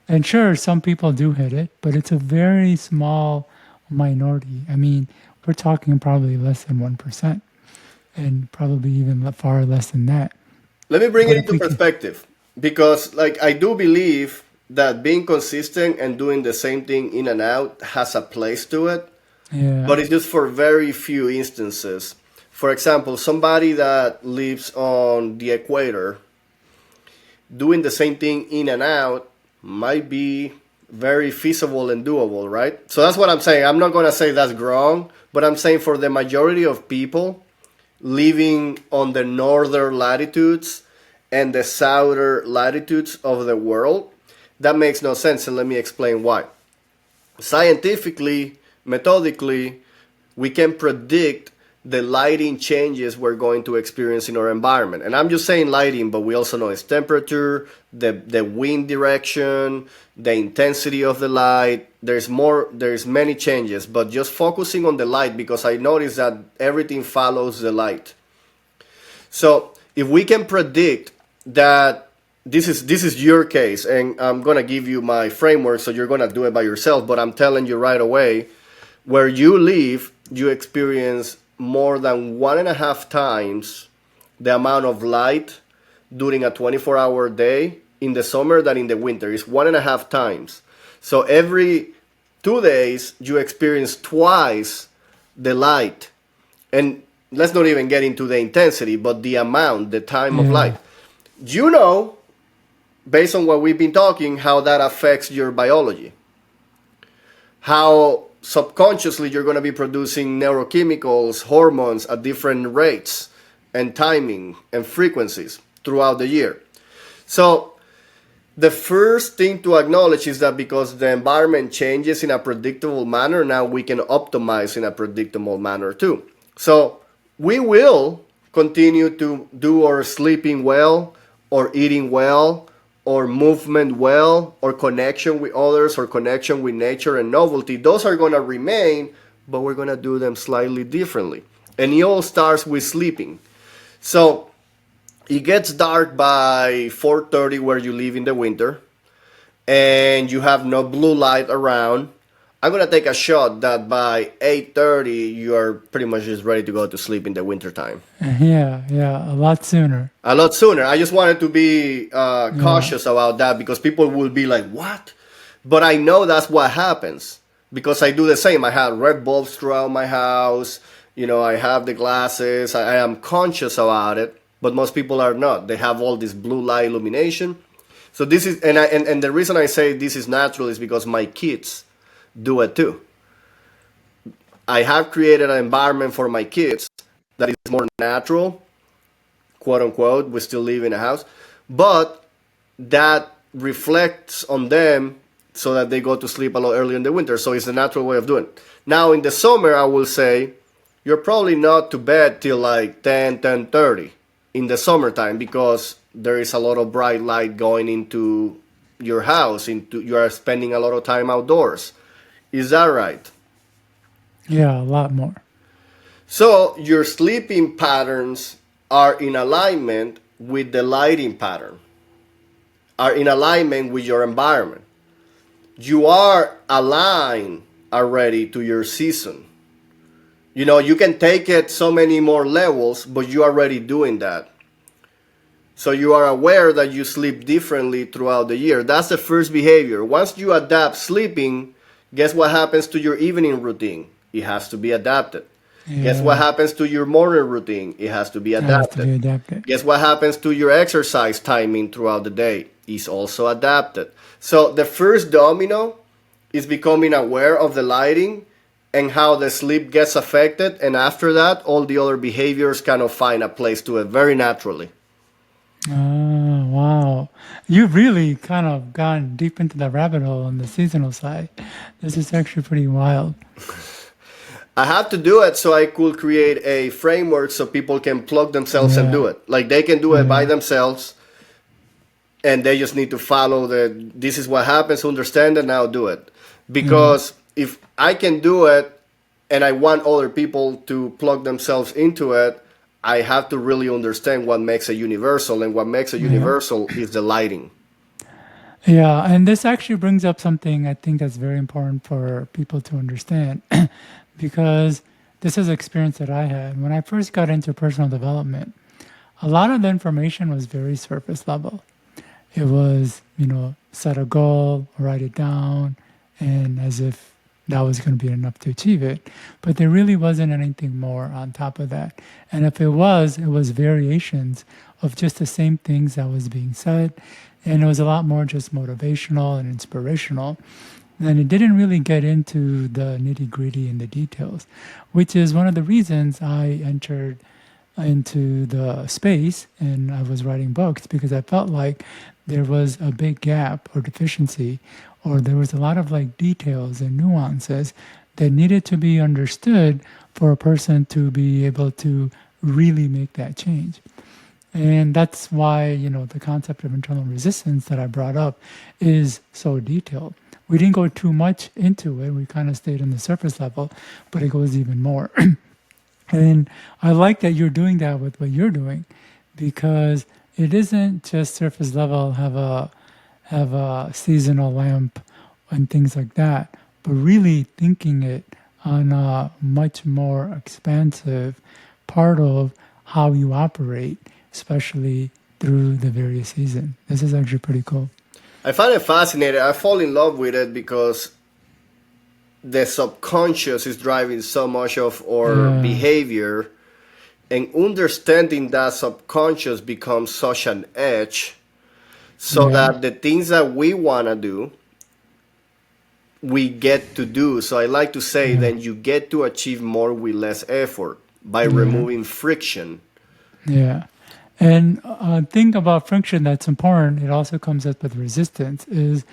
And sure, some people do hit it, but it's a very small minority. I mean, we're talking probably less than 1%, and probably even far less than that. Let me bring But it if into we can, perspective because, like, I do believe that being consistent and doing the same thing in and out has a place to it, yeah, but it's just for very few instances. For example, somebody that lives on the equator doing the same thing in and out might be very feasible and doable, right? So that's what I'm saying. I'm not going to say that's wrong, but I'm saying for the majority of people living on the northern latitudes and the southern latitudes of the world, that makes no sense. And let me explain why. Scientifically, methodically, we can predict the lighting changes we're going to experience in our environment. And I'm just saying lighting, but we also know its temperature, the wind direction, the intensity of the light. There's many changes, but just focusing on the light because I noticed that everything follows the light. So if we can predict that this is your case, and I'm gonna give you my framework, so you're gonna do it by yourself. But I'm telling you right away, where you live, you experience more than 1.5 times the amount of light during a 24-hour day in the summer than in the winter. It's 1.5 times. So every 2 days, you experience twice the light. And let's not even get into the intensity, but the amount, the time of light. yeah, You know, based on what we've been talking, how that affects your biology, how subconsciously you're going to be producing neurochemicals, hormones at different rates and timing and frequencies throughout the year. So the first thing to acknowledge is that because the environment changes in a predictable manner, now we can optimize in a predictable manner too. So we will continue to do our sleeping well or eating well or movement well or connection with others or connection with nature and novelty. Those are going to remain, but we're going to do them slightly differently. And it all starts with sleeping. So it gets dark by 4:30 where you live in the winter and you have no blue light around. I'm gonna take a shot that by 8:30 you are pretty much just ready to go to sleep in the wintertime. yeah, yeah, a lot sooner. A lot sooner. I just wanted to be Yeah, cautious about that because people will be like, "What?" But I know that's what happens because I do the same. I have red bulbs throughout my house. I have the glasses. I am conscious about it, but most people are not. They have all this blue light illumination. So this is, and the reason I say this is natural is because my kids do it too. I have created an environment for my kids that is more natural, quote unquote. We still live in a house, but that reflects on them so that they go to sleep a lot earlier in the winter. So it's a natural way of doing it. Now in the summer, I will say you're probably not to bed till like 10:30 in the summertime because there is a lot of bright light going into your house. Into you are spending a lot of time outdoors. Is that right? yeah, a lot more. So your sleeping patterns are in alignment with the lighting pattern, are in alignment with your environment. You are aligned already to your season. You can take it so many more levels, but you are already doing that. So you are aware that you sleep differently throughout the year. That's the first behavior. Once you adapt sleeping, guess what happens to your evening routine? It has to be adapted. Guess what Yeah, happens to your morning routine? It has to be it has to adapted. be adapted. Guess what happens to your exercise timing throughout the day? It's also adapted. So the first domino is becoming aware of the lighting and how the sleep gets affected. And after that, all the other behaviors kind of find a place to it very naturally. Oh, wow. You've really kind of gone deep into the rabbit hole on the seasonal side. This is actually pretty wild. I had to do it so I could create a framework so people can plug themselves and do Yeah, it. Like they can do it by yeah, themselves and they just need to follow this is what happens, understand it, now do it. yeah, Because if I can do it and I want other people to plug themselves into it, I have to really understand what makes a universal, and what makes a yeah. universal is the lighting. Yeah, and this actually brings up something I think that's very important for people to understand because this is an experience that I had. When I first got into personal development, a lot of the information was very surface level. It was, set a goal, write it down, and as if that was going to be enough to achieve it. But there really wasn't anything more on top of that. And if it was variations of just the same things that was being said. And it was a lot more just motivational and inspirational. And it didn't really get into the nitty gritty and the details, which is one of the reasons I entered into the space and I was writing books because I felt like there was a big gap or deficiency, or there was a lot of like details and nuances that needed to be understood for a person to be able to really make that change. And that's why, the concept of internal resistance that I brought up is so detailed. We didn't go too much into it. We kind of stayed on the surface level, but it goes even more. And I like that you're doing that with what you're doing because it isn't just surface level, have a seasonal lamp and things like that, but really thinking it on a much more expansive part of how you operate, especially through the various seasons. This is actually pretty cool. I find it fascinating. I fall in love with it because the subconscious is driving so much of our Yeah, behavior, and understanding that subconscious becomes such an edge so yeah, that the things that we want to do we get to do. So I like to say yeah, then you get to achieve more with less effort by yeah, removing friction. yeah. And thing about friction that's important, it also comes up with resistance, is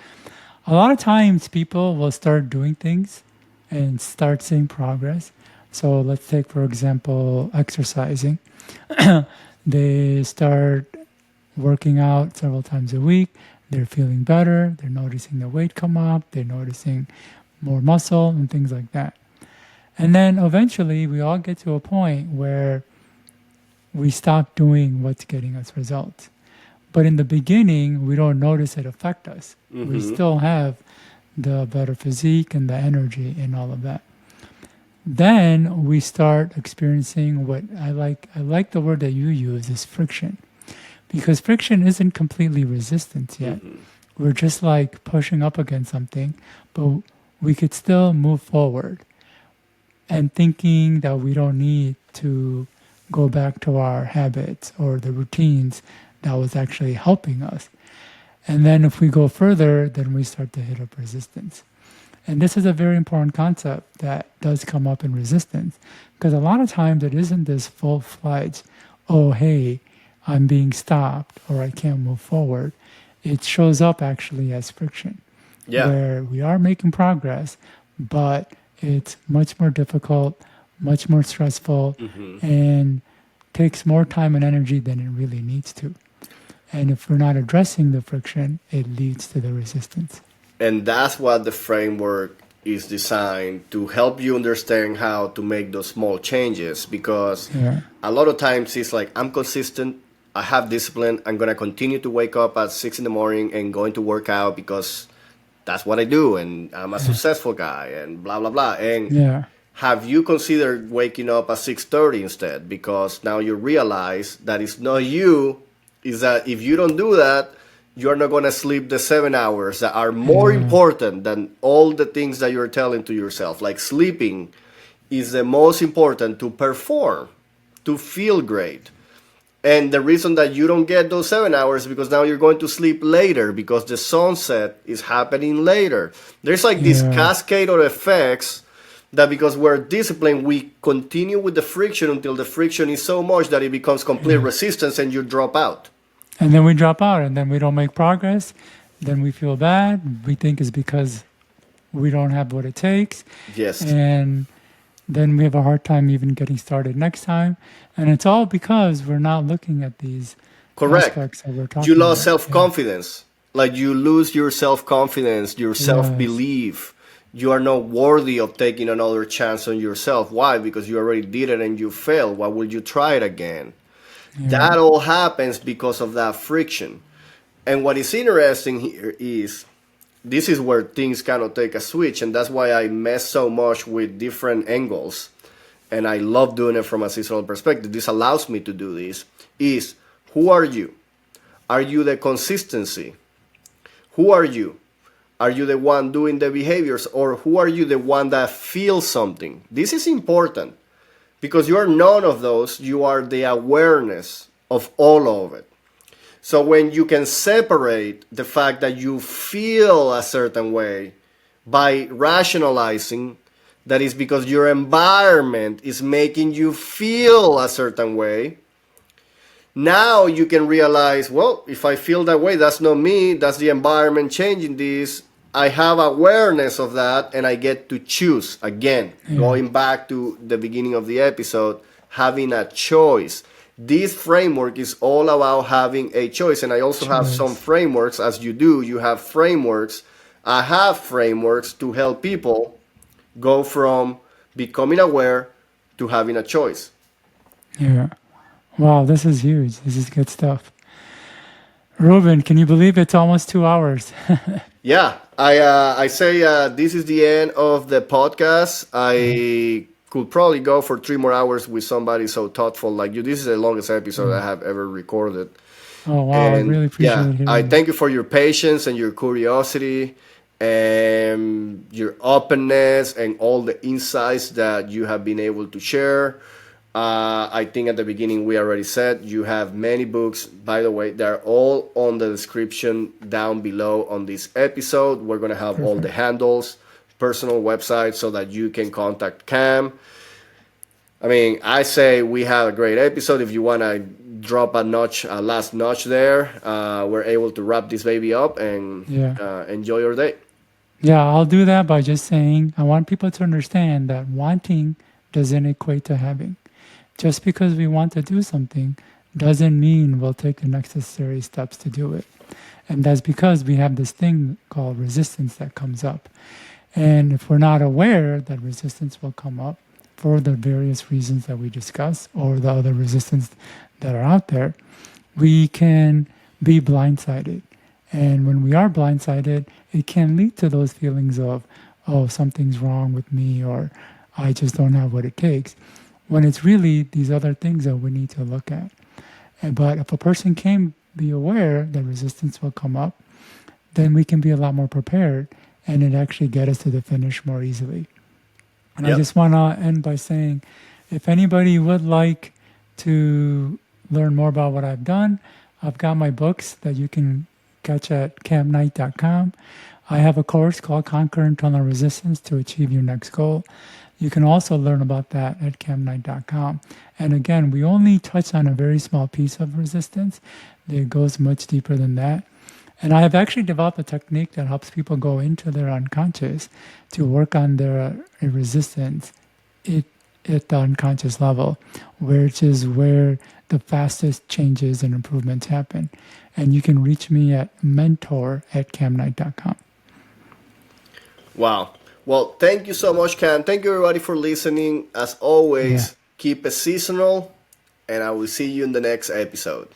a lot of times people will start doing things and start seeing progress. So let's take, for example, exercising. They start working out several times a week. They're feeling better. They're noticing the weight come up. They're noticing more muscle and things like that. And then eventually we all get to a point where we stop doing what's getting us results. But in the beginning, we don't notice it affect us. We Hmm. still have the better physique and the energy and all of that. Then we start experiencing what I like. I like the word that you use is friction, because friction isn't completely resistance yet. Hmm. We're just like pushing up against something, but we could still move forward and thinking that we don't need to go back to our habits or the routines that was actually helping us. And then if we go further, then we start to hit up resistance. And this is a very important concept that does come up in resistance because a lot of times it isn't this full fledged, oh, hey, I'm being stopped or I can't move forward. It shows up actually as friction Yeah. where we are making progress, but it's much more difficult, much more stressful, Hmm. and takes more time and energy than it really needs to. And if we're not addressing the friction, it leads to the resistance. And that's what the framework is designed to help you understand how to make those small changes, because Yeah, a lot of times it's like I'm consistent, I have discipline, I'm gonna continue to wake up at 6 in the morning and going to work out because that's what I do and I'm a successful guy and blah blah blah. And yeah, have you considered waking up at 6:30 instead? Because now you realize that it's not you, is that if you don't do that, you're not gonna sleep the 7 hours that are more yeah, important than all the things that you're telling to yourself. Like sleeping is the most important to perform, to feel great. And the reason that you don't get those 7 hours is because now you're going to sleep later because the sunset is happening later. There's like this Yeah. cascade of effects that because we're disciplined, we continue with the friction until the friction is so much that it becomes complete Yeah. resistance and you drop out. And then we drop out and then we don't make progress. Then we feel bad. We think it's because we don't have what it takes. Yes, And then we have a hard time even getting started next time. And it's all because we're not looking at these correct. aspects that we're You talking lost about. self Yeah. confidence. Like you lose your self confidence, your self Yes. belief. You are not worthy of taking another chance on yourself. Why? Because you already did it and you failed. Why would you try it again? Yeah. That all happens because of that friction. And what is interesting here is this is where things kind of take a switch, and that's why I mess so much with different angles. And I love doing it from a seasonal perspective. This allows me to do this. Is who are you? Are you the consistency? Who are you? Are you the one doing the behaviors, or who are you the one that feels something? This is important because you are none of those. You are the awareness of all of it. So when you can separate the fact that you feel a certain way by rationalizing that is because your environment is making you feel a certain way, now you can realize, well, if I feel that way, that's not me, that's the environment changing this. I have awareness of that and I get to choose again, Yeah. going back to the beginning of the episode, having a choice. This framework is all about having a choice. And I also have some Choice. frameworks, as you do, you have frameworks. I have frameworks to help people go from becoming aware to having a choice. Yeah. Wow, this is huge. This is good stuff. Ruben, can you believe it's almost 2 hours? Yeah, I say this is the end of the podcast. Yeah. I could probably go for 3 more hours with somebody so thoughtful like you. This is the longest episode I Yeah. have ever recorded. Oh, wow. I And really yeah, appreciate I hearing that. thank you for your patience and your curiosity and your openness and all the insights that you have been able to share. I think at the beginning we already said you have many books. By the way, they're all on the description down below on this episode. We're going to have all the Perfect. handles, personal website, so that you can contact Cam. I mean, I say we have a great episode. If you want to drop a notch, a last notch there, we're able to wrap this baby up and Yeah. enjoy your day. Yeah, I'll do that by just saying I want people to understand that wanting doesn't equate to having. Just because we want to do something doesn't mean we'll take the necessary steps to do it. And that's because we have this thing called resistance that comes up. And if we're not aware that resistance will come up for the various reasons that we discuss or the other resistance that are out there, we can be blindsided. And when we are blindsided, it can lead to those feelings of, oh, something's wrong with me, or I just don't have what it takes, when it's really these other things that we need to look at. But if a person can be aware that resistance will come up, then we can be a lot more prepared and it actually get us to the finish more easily. And I Yep. just want to end by saying, if anybody would like to learn more about what I've done, I've got my books that you can catch at kamknight.com. I have a course called Conquer Internal Resistance to Achieve Your Next Goal. You can also learn about that at kamknight.com. And again, we only touch on a very small piece of resistance. It goes much deeper than that. And I have actually developed a technique that helps people go into their unconscious to work on their resistance it, at the unconscious level, which is where the fastest changes and improvements happen. And you can reach me at mentor@kamknight.com. Wow. Well, thank you so much, Cam. Thank you, everybody, for listening. As Yeah. always, keep it seasonal, and I will see you in the next episode.